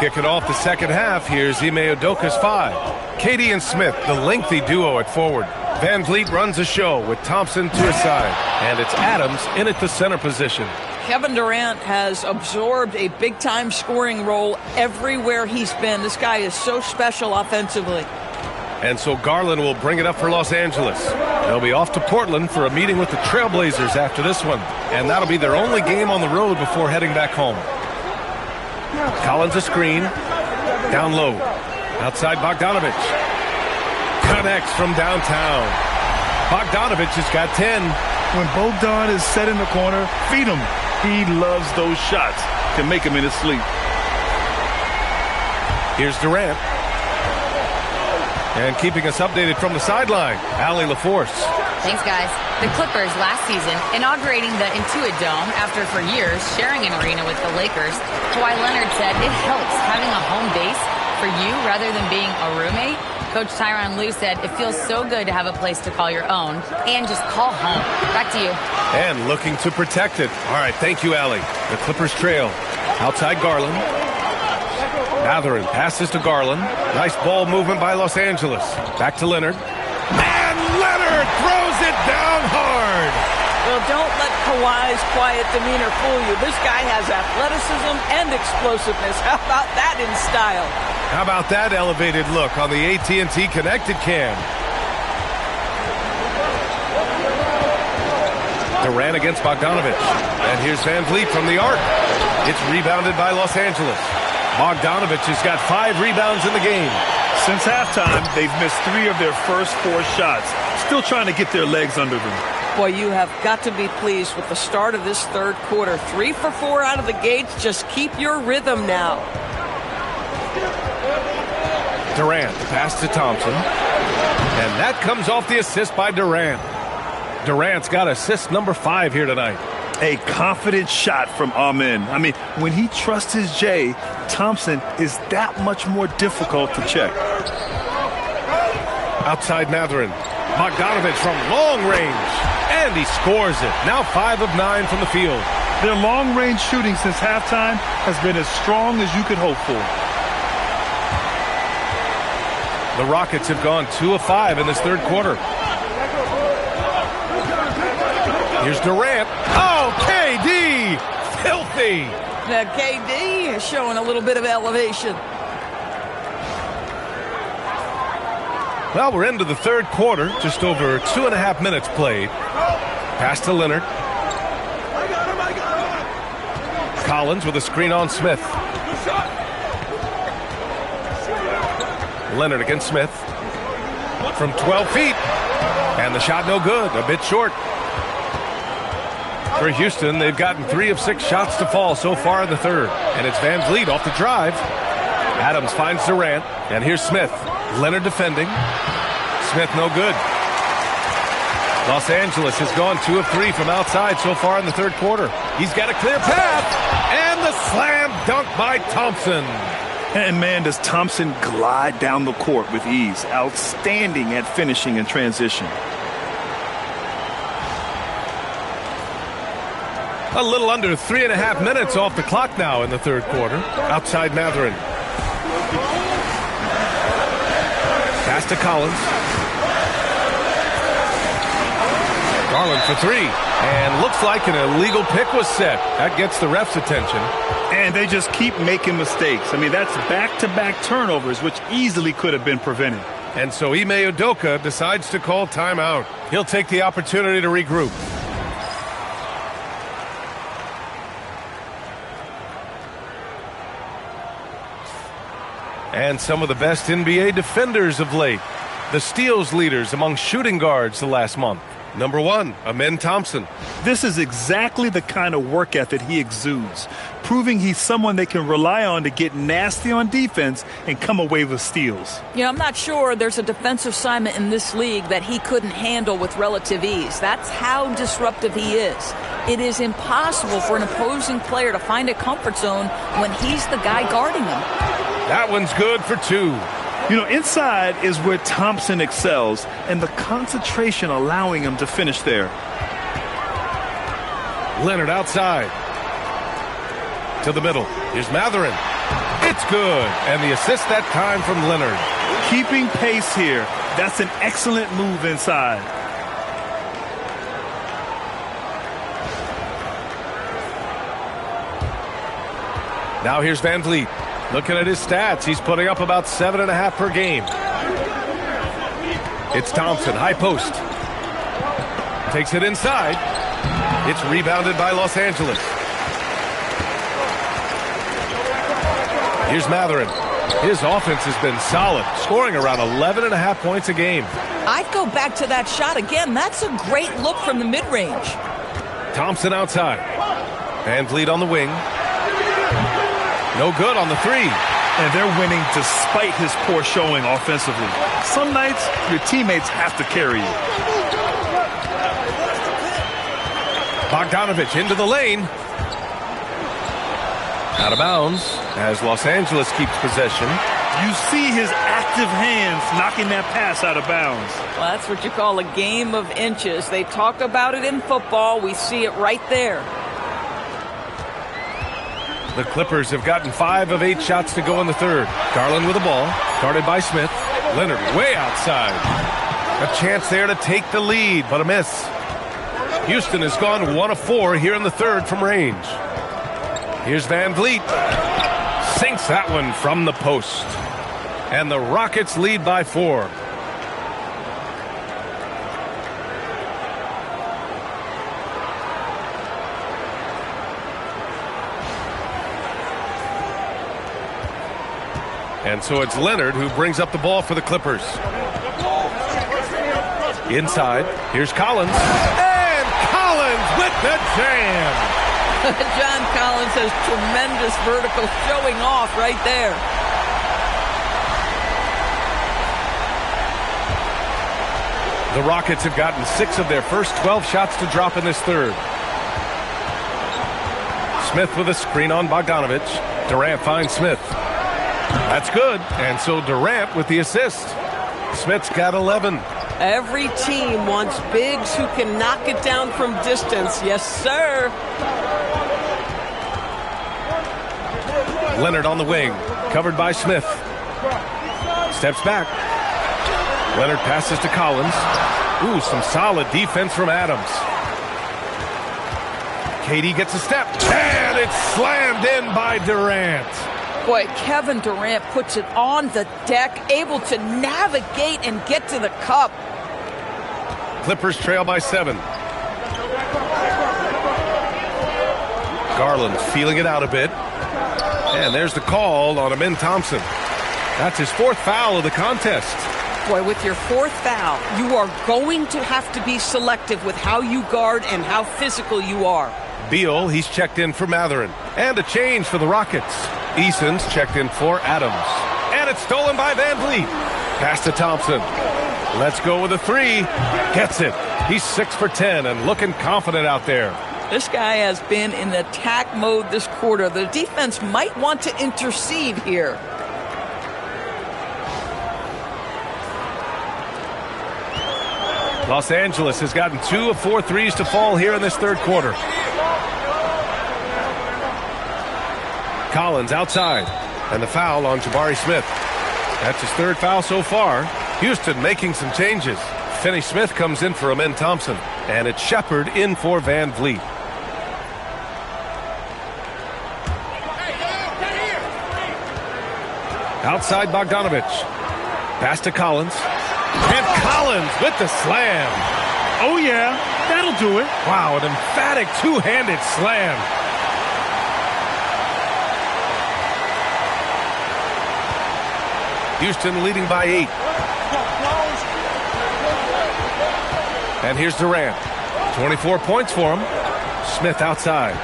Kicking off the second half, here's Ime Udoka's 5. Katie and Smith, the lengthy duo at forward. Van Vliet runs the show with Thompson to his side. And it's Adams in at the center position. Kevin Durant has absorbed a big-time scoring role everywhere he's been. This guy is so special offensively. And so Garland will bring it up for Los Angeles. They'll be off to Portland for a meeting with the Trailblazers after this one. And that'll be their only game on the road before heading back home. Collins a screen. Down low. Outside Bogdanovich. Connects from downtown. Bogdanovich has got 10. When Bogdan is set in the corner, feed him. He loves those shots. Can make him in his sleep. Here's Durant. And keeping us updated from the sideline, Allie LaForce. Thanks, guys. The Clippers last season inaugurating the Intuit Dome after for years sharing an arena with the Lakers. Kawhi Leonard said it helps having a home base for you rather than being a roommate. Coach Tyronn Lue said it feels so good to have a place to call your own and just call home. Back to you. And looking to protect it. All right, thank you, Allie. The Clippers trail. Outside Garland. Matherin passes to Garland. Nice ball movement by Los Angeles. Back to Leonard. And Leonard throws it down hard. Well, don't let Kawhi's quiet demeanor fool you. This guy has athleticism and explosiveness. How about that in style? How about that elevated look on the AT&T Connected Cam? Durant against Bogdanovich. And here's Van Vliet from the arc. It's rebounded by Los Angeles. Bogdanovich has got 5 rebounds in the game. Since halftime, they've missed 3 of their first 4 shots. Still trying to get their legs under them. Boy, you have got to be pleased with the start of this third quarter. 3 for 4 out of the gates. Just keep your rhythm now. Durant, pass to Thompson. And that comes off the assist by Durant. Durant's got assist number 5 here tonight. A confident shot from Amen. I mean, when he trusts his J, Thompson is that much more difficult to check. Outside Mathurin. Bogdanovich from long range. And he scores it. Now 5 of 9 from the field. Their long-range shooting since halftime has been as strong as you could hope for. The Rockets have gone 2 of 5 in this third quarter. Here's Durant. Oh, KD! Filthy! Now, KD is showing a little bit of elevation. Well, we're into the third quarter. Just over 2.5 minutes played. Pass to Leonard. Collins with a screen on Smith. Leonard against Smith. From 12 feet. And the shot no good. A bit short. For Houston, they've gotten 3 of 6 shots to fall so far in the third. And it's Van Vliet off the drive. Adams finds Durant. And here's Smith. Leonard defending. Smith no good. Los Angeles has gone 2 of 3 from outside so far in the third quarter. He's got a clear path. And the slam dunk by Thompson. And man, does Thompson glide down the court with ease. Outstanding at finishing in transition. A little under 3.5 minutes off the clock now in the third quarter. Outside Mathurin. Pass to Collins. Garland for 3. And looks like an illegal pick was set. That gets the ref's attention. And they just keep making mistakes. I mean, that's back-to-back turnovers, which easily could have been prevented. And so Ime Udoka decides to call timeout. He'll take the opportunity to regroup. And some of the best NBA defenders of late. The steals leaders among shooting guards the last month. Number 1, Amen Thompson. This is exactly the kind of work ethic he exudes, proving he's someone they can rely on to get nasty on defense and come away with steals. You know, I'm not sure there's a defensive assignment in this league that he couldn't handle with relative ease. That's how disruptive he is. It is impossible for an opposing player to find a comfort zone when he's the guy guarding them. That one's good for 2. You know, inside is where Thompson excels, and the concentration allowing him to finish there. Leonard outside. To the middle. Here's Mathurin. It's good. And the assist that time from Leonard. Keeping pace here. That's an excellent move inside. Now here's Van Vliet. Looking at his stats, he's putting up about 7.5 per game. It's Thompson, high post. Takes it inside. It's rebounded by Los Angeles. Here's Mathurin. His offense has been solid, scoring around 11.5 points a game. I'd go back to that shot again. That's a great look from the mid-range. Thompson outside. Van Vliet on the wing. No good on the 3. And they're winning despite his poor showing offensively. Some nights, your teammates have to carry you. Bogdanovich into the lane. Out of bounds as Los Angeles keeps possession. You see his active hands knocking that pass out of bounds. Well, that's what you call a game of inches. They talk about it in football. We see it right there. The Clippers have gotten 5 of 8 shots to go in the third. Garland with the ball, guarded by Smith. Leonard way outside. A chance there to take the lead, but a miss. Houston has gone 1 of 4 here in the third from range. Here's Van Vliet. Sinks that one from the post. And the Rockets lead by 4. And so it's Leonard who brings up the ball for the Clippers. Inside, here's Collins. And Collins with the jam. John Collins has tremendous vertical showing off right there. The Rockets have gotten 6 of their first 12 shots to drop in this third. Smith with a screen on Bogdanovich. Durant finds Smith. That's good. And so Durant with the assist. Smith's got 11. Every team wants bigs who can knock it down from distance. Yes, sir. Leonard on the wing. Covered by Smith. Steps back. Leonard passes to Collins. Ooh, some solid defense from Adams. KD gets a step. And it's slammed in by Durant. Boy, Kevin Durant puts it on the deck, able to navigate and get to the cup. Clippers trail by 7. Garland feeling it out a bit. And there's the call on Amin Thompson. That's his 4th foul of the contest. Boy, with your 4th foul, you are going to have to be selective with how you guard and how physical you are. Beal, he's checked in for Mathurin. And a change for the Rockets. Eason's checked in for Adams. And it's stolen by Van Vliet. Pass to Thompson. Let's go with a 3. Gets it. He's 6 for 10 and looking confident out there. This guy has been in attack mode this quarter. The defense might want to intercede here. Los Angeles has gotten 2 of 4 threes to fall here in this third quarter. Collins outside. And the foul on Jabari Smith. That's his 3rd foul so far. Houston making some changes. Finney-Smith comes in for Amin Thompson. And it's Shepard in for Van Vliet. Outside Bogdanovich. Pass to Collins. And Collins with the slam. Oh, yeah, that'll do it. Wow, an emphatic 2-handed slam. Houston leading by 8. And here's Durant. 24 points for him. Smith outside.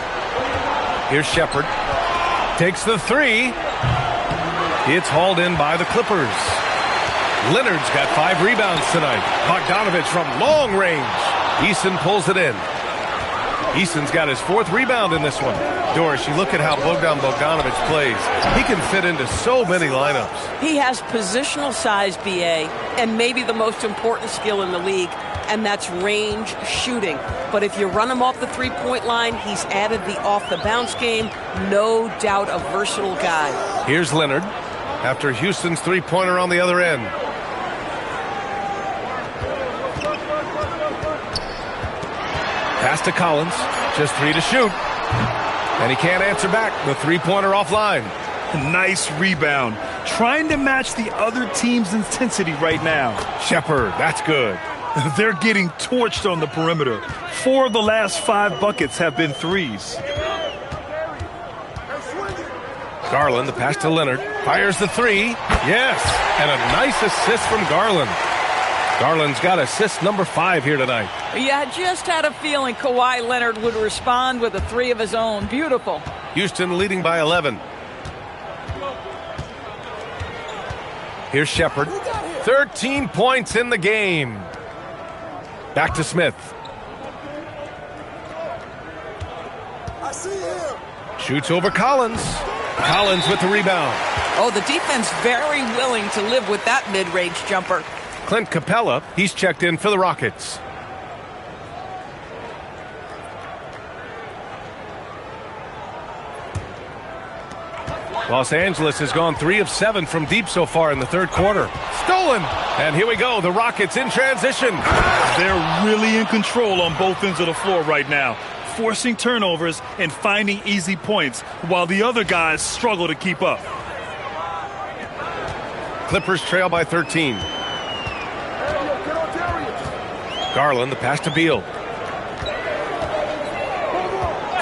Here's Shepard. Takes the 3. It's hauled in by the Clippers. Leonard's got 5 rebounds tonight. Bogdanovich from long range. Eason pulls it in. Eason's got his 4th rebound in this one. Doris, you look at how Bogdanovich plays. He can fit into so many lineups. He has positional size, BA, and maybe the most important skill in the league, and that's range shooting. But if you run him off the 3-point line, he's added the off-the-bounce game. No doubt a versatile guy. Here's Leonard after Houston's 3-pointer on the other end. Pass to Collins. Just 3 to shoot. And he can't answer back. The 3-pointer offline. Nice rebound. Trying to match the other team's intensity right now. Shepard, that's good. They're getting torched on the perimeter. 4 of the last 5 buckets have been threes. Garland, the pass to Leonard. Fires the 3. Yes. And a nice assist from Garland. Garland's got assist number 5 here tonight. Yeah, I just had a feeling Kawhi Leonard would respond with a 3 of his own. Beautiful. Houston leading by 11. Here's Shepard. 13 points in the game. Back to Smith. I see him. Shoots over Collins. Collins with the rebound. Oh, the defense very willing to live with that mid-range jumper. Clint Capella, he's checked in for the Rockets. Los Angeles has gone 3 of 7 from deep so far in the third quarter. Stolen! And here we go, the Rockets in transition. They're really in control on both ends of the floor right now, forcing turnovers and finding easy points while the other guys struggle to keep up. Clippers trail by 13. Garland, the pass to Beal.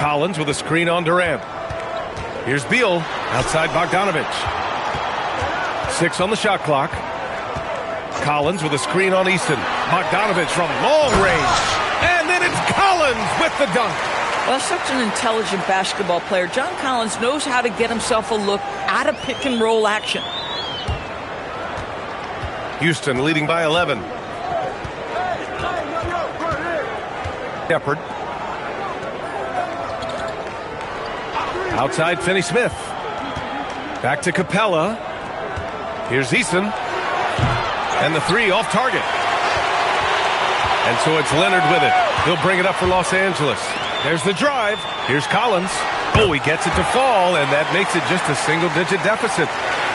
Collins with a screen on Durant. Here's Beal outside Bogdanovich. 6 on the shot clock. Collins with a screen on Easton. Bogdanovich from long range. And then it's Collins with the dunk. Well, such an intelligent basketball player. John Collins knows how to get himself a look out of pick and roll action. Houston leading by 11. Shepard. Outside Finney-Smith. Back to Capella. Here's Eason. And the 3 off target. And so it's Leonard with it. He'll bring it up for Los Angeles. There's the drive. Here's Collins. Oh, he gets it to fall, and that makes it just a single-digit deficit.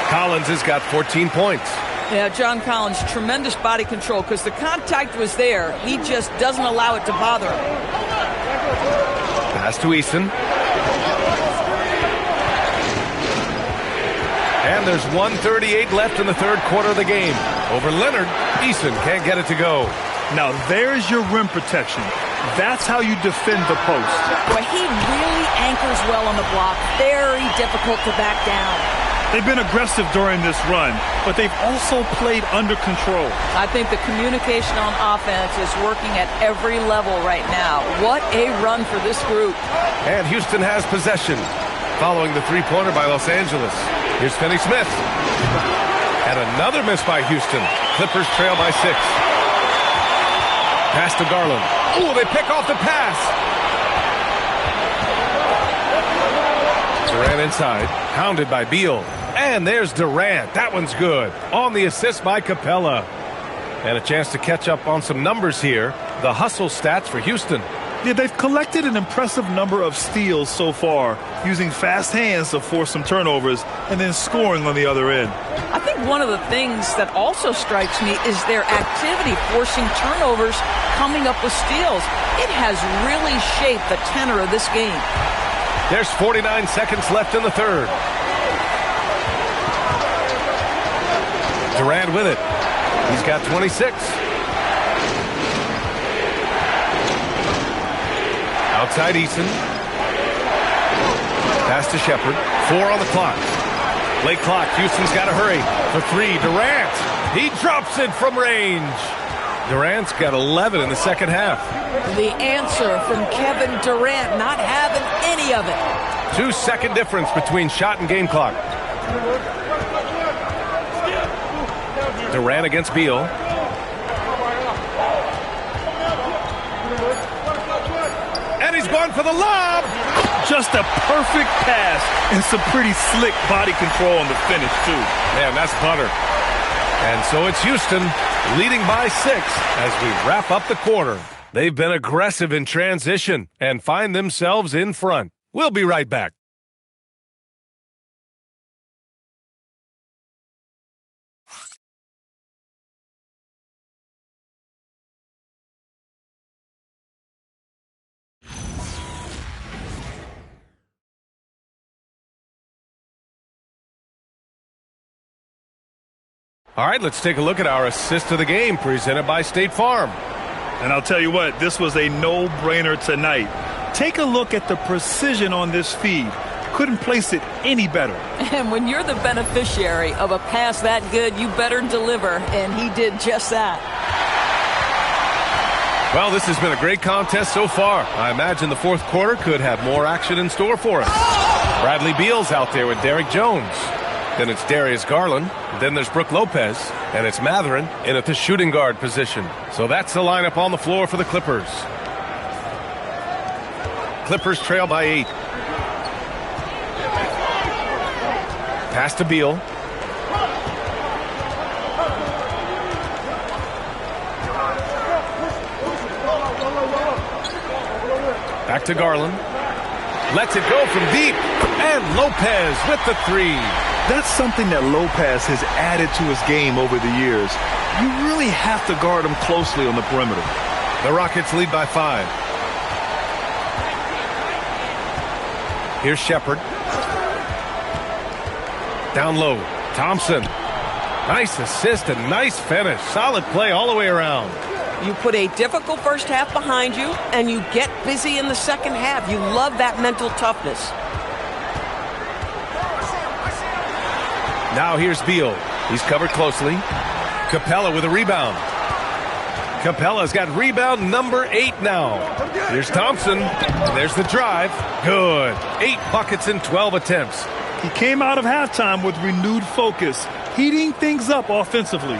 Collins has got 14 points. Yeah, John Collins, tremendous body control because the contact was there. He just doesn't allow it to bother him. Pass to Easton. And there's 1:38 left in the third quarter of the game. Over Leonard, Easton can't get it to go. Now there's your rim protection. That's how you defend the post. Boy, he really anchors well on the block. Very difficult to back down. They've been aggressive during this run, but they've also played under control. I think the communication on offense is working at every level right now. What a run for this group. And Houston has possession, following the three-pointer by Los Angeles. Here's Finney-Smith. And another miss by Houston. Clippers trail by 6. Pass to Garland. Ooh, they pick off the pass. Durant inside, pounded by Beal. And there's Durant. That one's good. On the assist by Capella. And a chance to catch up on some numbers here. The hustle stats for Houston. Yeah, they've collected an impressive number of steals so far, using fast hands to force some turnovers and then scoring on the other end. I think one of the things that also strikes me is their activity forcing turnovers, coming up with steals. It has really shaped the tenor of this game. There's 49 seconds left in the third. Durant with it. He's got 26. Outside Eason. Pass to Shepard. 4 on the clock. Late clock. Houston's got to hurry. For 3. Durant. He drops it from range. Durant's got 11 in the second half. The answer from Kevin Durant, not having any of it. 2-second difference between shot and game clock. Durant against Beal. And he's gone for the lob. Just a perfect pass and some pretty slick body control on the finish, too. Man, that's butter. And so it's Houston leading by 6 as we wrap up the quarter. They've been aggressive in transition and find themselves in front. We'll be right back. All right, let's take a look at our assist of the game presented by State Farm. And I'll tell you what, this was a no-brainer tonight. Take a look at the precision on this feed. Couldn't place it any better. And when you're the beneficiary of a pass that good, you better deliver, and he did just that. Well, this has been a great contest so far. I imagine the fourth quarter could have more action in store for us. Bradley Beal's out there with Derrick Jones. Then it's Darius Garland. Then there's Brook Lopez. And it's Mathurin in at the shooting guard position. So that's the lineup on the floor for the Clippers. Clippers trail by 8. Pass to Beal. Back to Garland. Lets it go from deep. And Lopez with the 3. That's something that Lopez has added to his game over the years. You really have to guard him closely on the perimeter. The Rockets lead by 5. Here's Shepard. Down low. Thompson. Nice assist and nice finish. Solid play all the way around. You put a difficult first half behind you, and you get busy in the second half. You love that mental toughness. Now here's Beal. He's covered closely. Capella with a rebound. Capella's got rebound number 8 now. Here's Thompson. There's the drive. Good. 8 buckets in 12 attempts. He came out of halftime with renewed focus, heating things up offensively.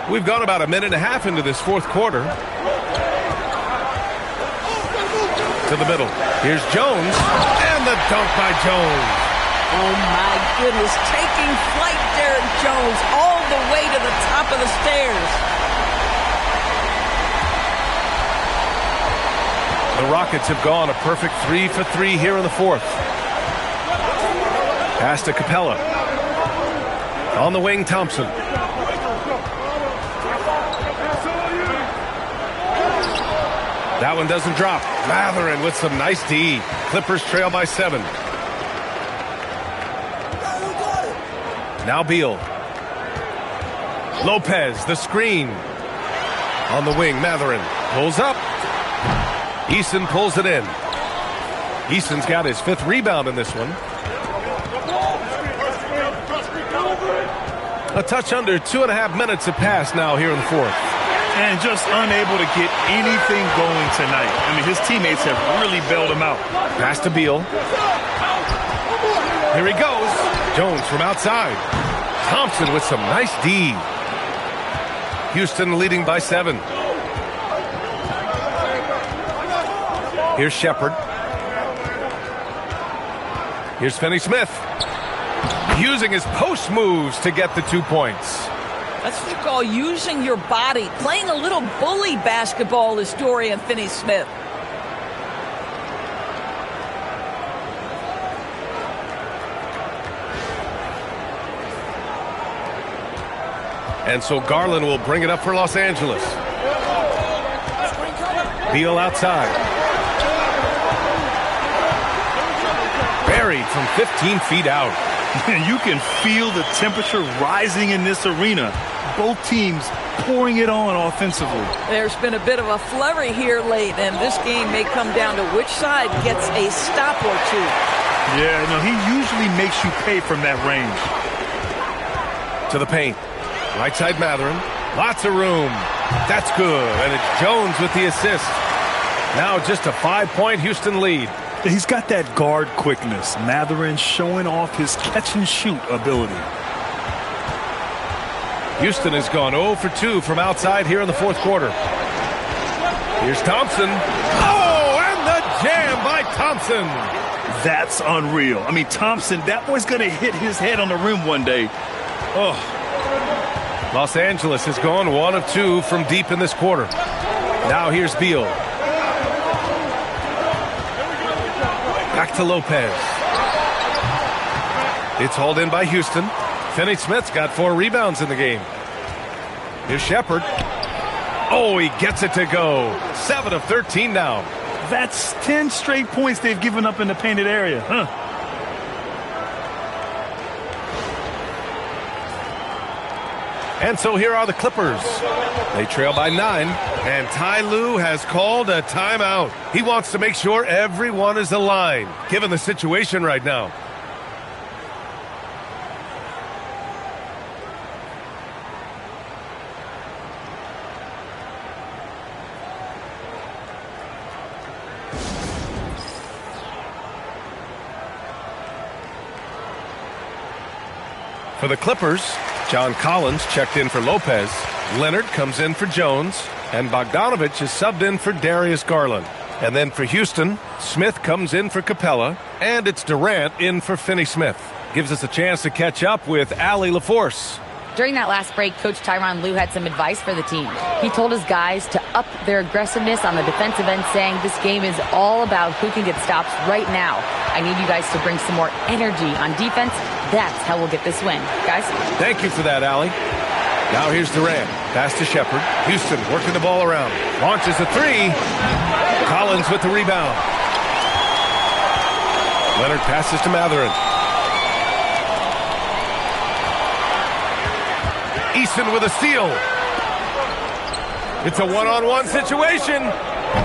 We've gone about a minute and a half into this fourth quarter. To the middle. Here's Jones. And the dunk by Jones. Oh, my goodness. Taking flight, Derek Jones, all the way to the top of the stairs. The Rockets have gone a perfect 3 for 3 here in the fourth. Pass to Capella. On the wing, Thompson. That one doesn't drop. Matherin with some nice D. Clippers trail by 7. Now Beal. Lopez, the screen. On the wing, Matherin pulls up. Eason pulls it in. Eason's got his 5th rebound in this one. A touch under 2.5 minutes have passed now here in the fourth. And just unable to get anything going tonight. I mean, his teammates have really bailed him out. Pass to Beal. Here he goes. Jones from outside. Thompson with some nice D. Houston leading by 7. Here's Shepard. Here's Finney-Smith. Using his post moves to get the 2 points. That's what you call using your body. Playing a little bully basketball is Dorian Finney-Smith. And so Garland will bring it up for Los Angeles. Beal outside. Buried from 15 feet out. You can feel the temperature rising in this arena. Both teams pouring it on offensively. There's been a bit of a flurry here late, and this game may come down to which side gets a stop or 2. Yeah, no, he usually makes you pay from that range. To the paint. Right side Matherin. Lots of room. That's good. And it's Jones with the assist. Now just a 5-point Houston lead. He's got that guard quickness. Matherin showing off his catch-and-shoot ability. Houston has gone 0 for 2 from outside here in the fourth quarter. Here's Thompson. Oh, and the jam by Thompson. That's unreal. I mean, Thompson, that boy's going to hit his head on the rim one day. Oh. Los Angeles has gone 1 of 2 from deep in this quarter. Now here's Beal. Back to Lopez. It's hauled in by Houston. Finney-Smith's got 4 rebounds in the game. Here's Shepard. Oh, he gets it to go. 7 of 13 now. That's 10 straight points they've given up in the painted area. Huh. And so here are the Clippers. They trail by 9, and Ty Lue has called a timeout. He wants to make sure everyone is aligned, given the situation right now. For the Clippers, John Collins checked in for Lopez. Leonard comes in for Jones. And Bogdanovich is subbed in for Darius Garland. And then for Houston, Smith comes in for Capella. And it's Durant in for Finney-Smith. Gives us a chance to catch up with Allie LaForce. During that last break, Coach Tyronn Lue had some advice for the team. He told his guys to up their aggressiveness on the defensive end, saying this game is all about who can get stops right now. I need you guys to bring some more energy on defense. That's how we'll get this win. Guys? Thank you for that, Allie. Now here's Durant. Pass to Shepard. Houston working the ball around. Launches a 3. Collins with the rebound. Leonard passes to Matherin. Eason with a steal. It's a one-on-one situation.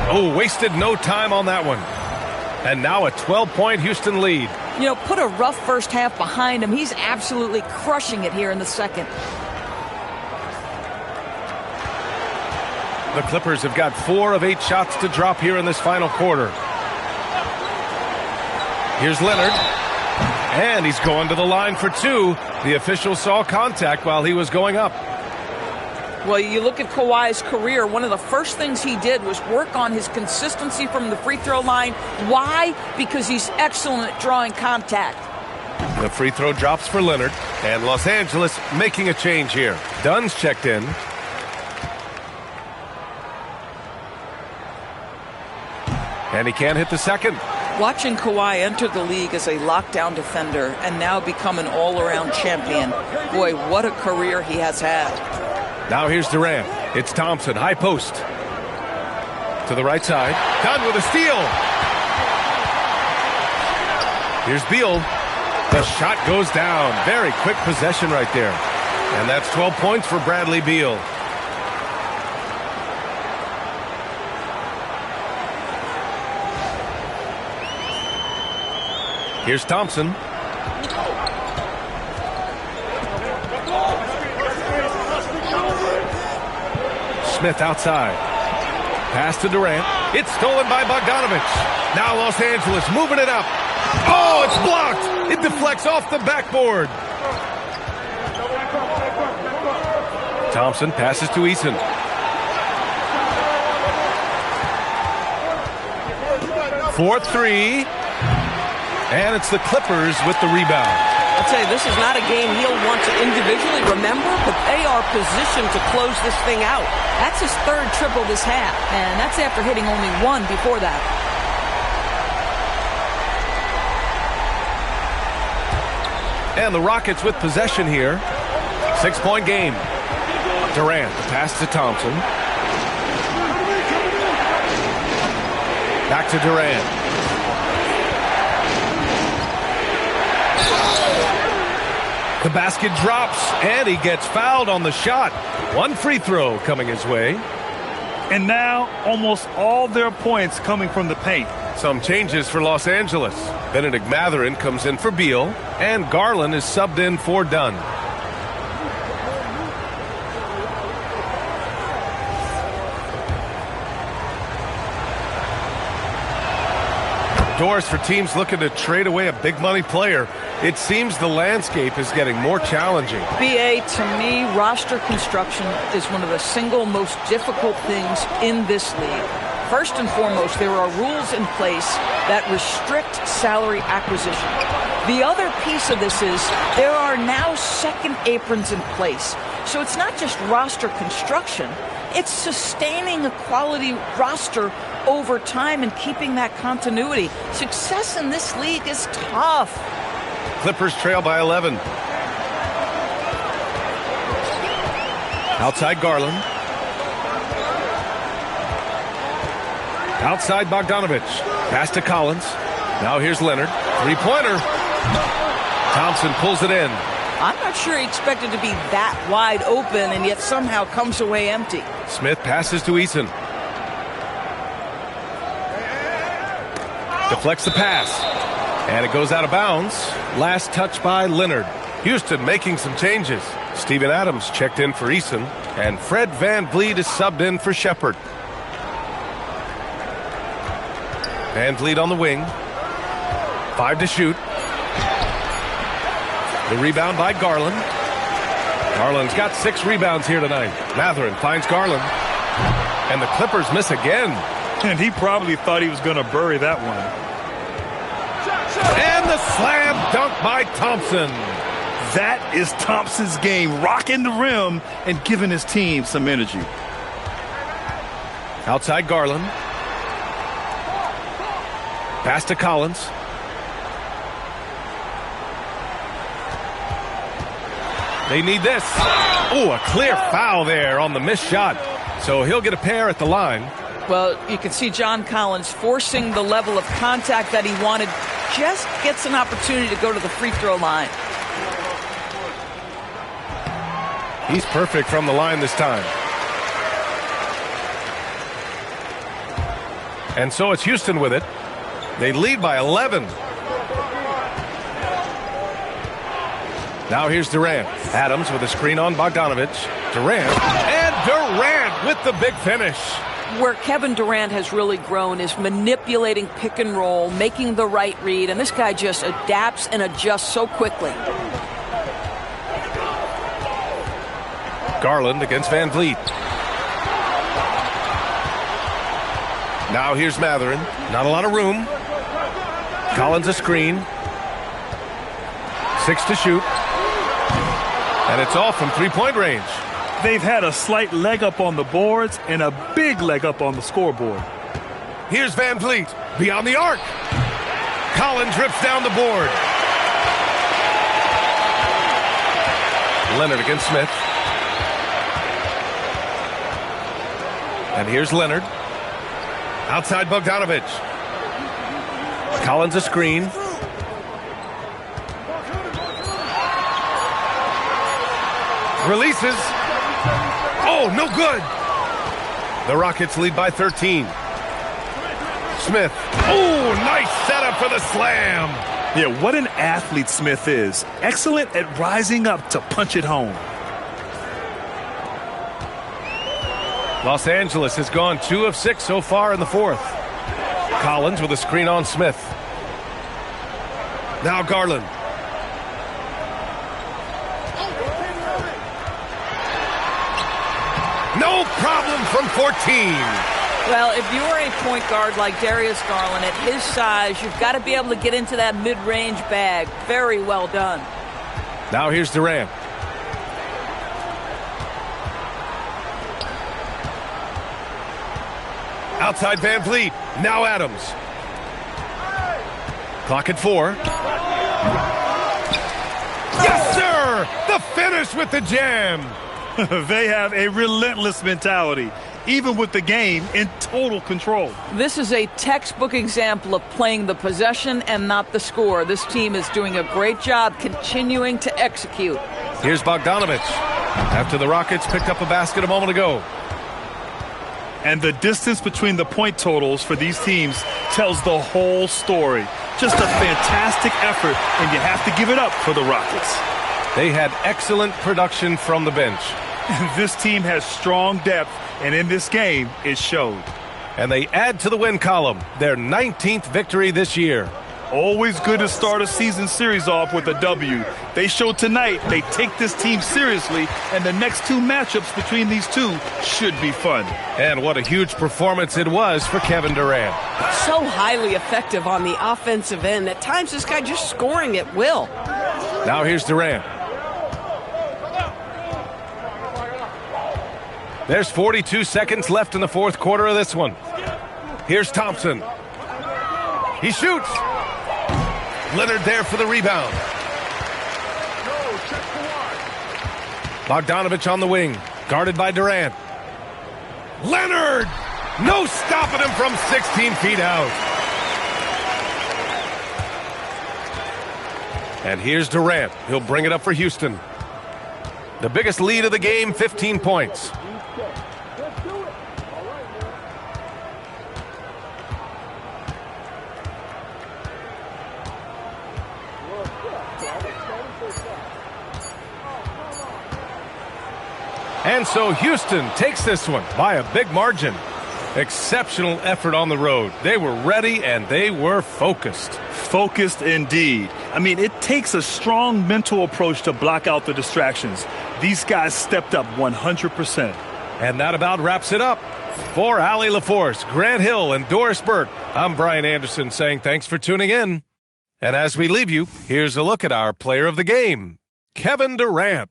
Oh, wasted no time on that one. And now a 12-point Houston lead. You know, put a rough first half behind him. He's absolutely crushing it here in the second. The Clippers have got 4 of 8 shots to drop here in this final quarter. Here's Leonard. And he's going to the line for 2. The official saw contact while he was going up. Well, you look at Kawhi's career, one of the first things he did was work on his consistency from the free throw line. Why? Because he's excellent at drawing contact. The free throw drops for Leonard, and Los Angeles making a change here. Dunn's checked in. And he can't hit the second. Watching Kawhi enter the league as a lockdown defender and now become an all-around champion. Boy, what a career he has had. Now here's Durant. It's Thompson, high post. To the right side. Dunn with a steal. Here's Beal. The shot goes down. Very quick possession right there. And that's 12 points for Bradley Beal. Here's Thompson. Smith outside. Pass to Durant. It's stolen by Bogdanovich. Now Los Angeles moving it up. Oh, it's blocked. It deflects off the backboard. Thompson passes to Eason. Fourth 3. And it's the Clippers with the rebound. I'll tell you, this is not a game he'll want to individually remember, but they are positioned to close this thing out. That's his third triple this half, and that's after hitting only 1 before that. And the Rockets with possession here. 6-point game. Durant, the pass to Thompson. Back to Durant. The basket drops, and he gets fouled on the shot. 1 free throw coming his way. And now almost all their points coming from the paint. Some changes for Los Angeles. Benedict Mathurin comes in for Beal, and Garland is subbed in for Dunn. Doors for teams looking to trade away a big money player. It seems the landscape is getting more challenging. BA, to me, roster construction is one of the single most difficult things in this league. First and foremost, there are rules in place that restrict salary acquisition. The other piece of this is there are now second aprons in place. So it's not just roster construction, it's sustaining a quality roster over time and keeping that continuity. Success in this league is tough. Clippers trail by 11. Outside Garland. Outside Bogdanovich. Pass to Collins. Now here's Leonard. Three-pointer. Thompson pulls it in. I'm not sure he expected to be that wide open and yet somehow comes away empty. Smith passes to Eason. Deflects the pass. And it goes out of bounds. Last touch by Leonard. Houston making some changes. Steven Adams checked in for Eason. And Fred VanVleet is subbed in for Shepherd. VanVleet on the wing. 5 to shoot. The rebound by Garland. Garland's got 6 rebounds here tonight. Mathurin finds Garland. And the Clippers miss again. And he probably thought he was going to bury that one. And the slam dunk by Thompson. That is Thompson's game, rocking the rim and giving his team some energy. Outside Garland. Pass to Collins. They need this. Oh, a clear foul there on the missed shot. So he'll get a pair at the line. Well, you can see John Collins forcing the level of contact that he wanted. Just gets an opportunity to go to the free throw line. He's perfect from the line this time. And so it's Houston with it. They lead by 11. Now here's Durant. Adams with a screen on Bogdanovich. Durant. And Durant with the big finish. Where Kevin Durant has really grown is manipulating pick and roll, making the right read, and this guy just adapts and adjusts so quickly. Garland against Van Vliet. Now here's Matherin. Not a lot of room. Collins a screen. 6 to shoot. And it's all from three-point range. They've had a slight leg up on the boards and a big leg up on the scoreboard. Here's Van Vliet beyond the arc. Collins rips down the board. Leonard against Smith. And here's Leonard. Outside Bogdanovich. Collins a screen. Releases. Oh, no good. The Rockets lead by 13. Smith. Oh, nice setup for the slam. Yeah, what an athlete Smith is. Excellent at rising up to punch it home. Los Angeles has gone 2 of 6 so far in the fourth. Collins with a screen on Smith. Now Garland. No problem from 14. Well, if you're a point guard like Darius Garland, at his size, you've got to be able to get into that mid-range bag. Very well done. Now here's Durant. Outside Van Vliet. Now Adams. Clock at 4. Yes, sir! The finish with the jam. They have a relentless mentality, even with the game in total control. This is a textbook example of playing the possession and not the score. This team is doing a great job continuing to execute. Here's Bogdanovich. After the Rockets picked up a basket a moment ago. And the distance between the point totals for these teams tells the whole story. Just a fantastic effort, and you have to give it up for the Rockets. They had excellent production from the bench. This team has strong depth, and in this game, it showed. And they add to the win column, their 19th victory this year. Always good to start a season series off with a W. They showed tonight they take this team seriously, and the next 2 matchups between these two should be fun. And what a huge performance it was for Kevin Durant. So highly effective on the offensive end. At times, this guy just scoring at will. Now here's Durant. There's 42 seconds left in the fourth quarter of this one. Here's Thompson. He shoots. Leonard there for the rebound. Bogdanovich on the wing, guarded by Durant. Leonard! No stopping him from 16 feet out. And here's Durant. He'll bring it up for Houston. The biggest lead of the game, 15 points. And so Houston takes this one by a big margin. Exceptional effort on the road. They were ready and they were focused. Focused indeed. I mean, it takes a strong mental approach to block out the distractions. These guys stepped up 100%. And that about wraps it up. For Allie LaForce, Grant Hill, and Doris Burke, I'm Brian Anderson saying thanks for tuning in. And as we leave you, here's a look at our player of the game, Kevin Durant.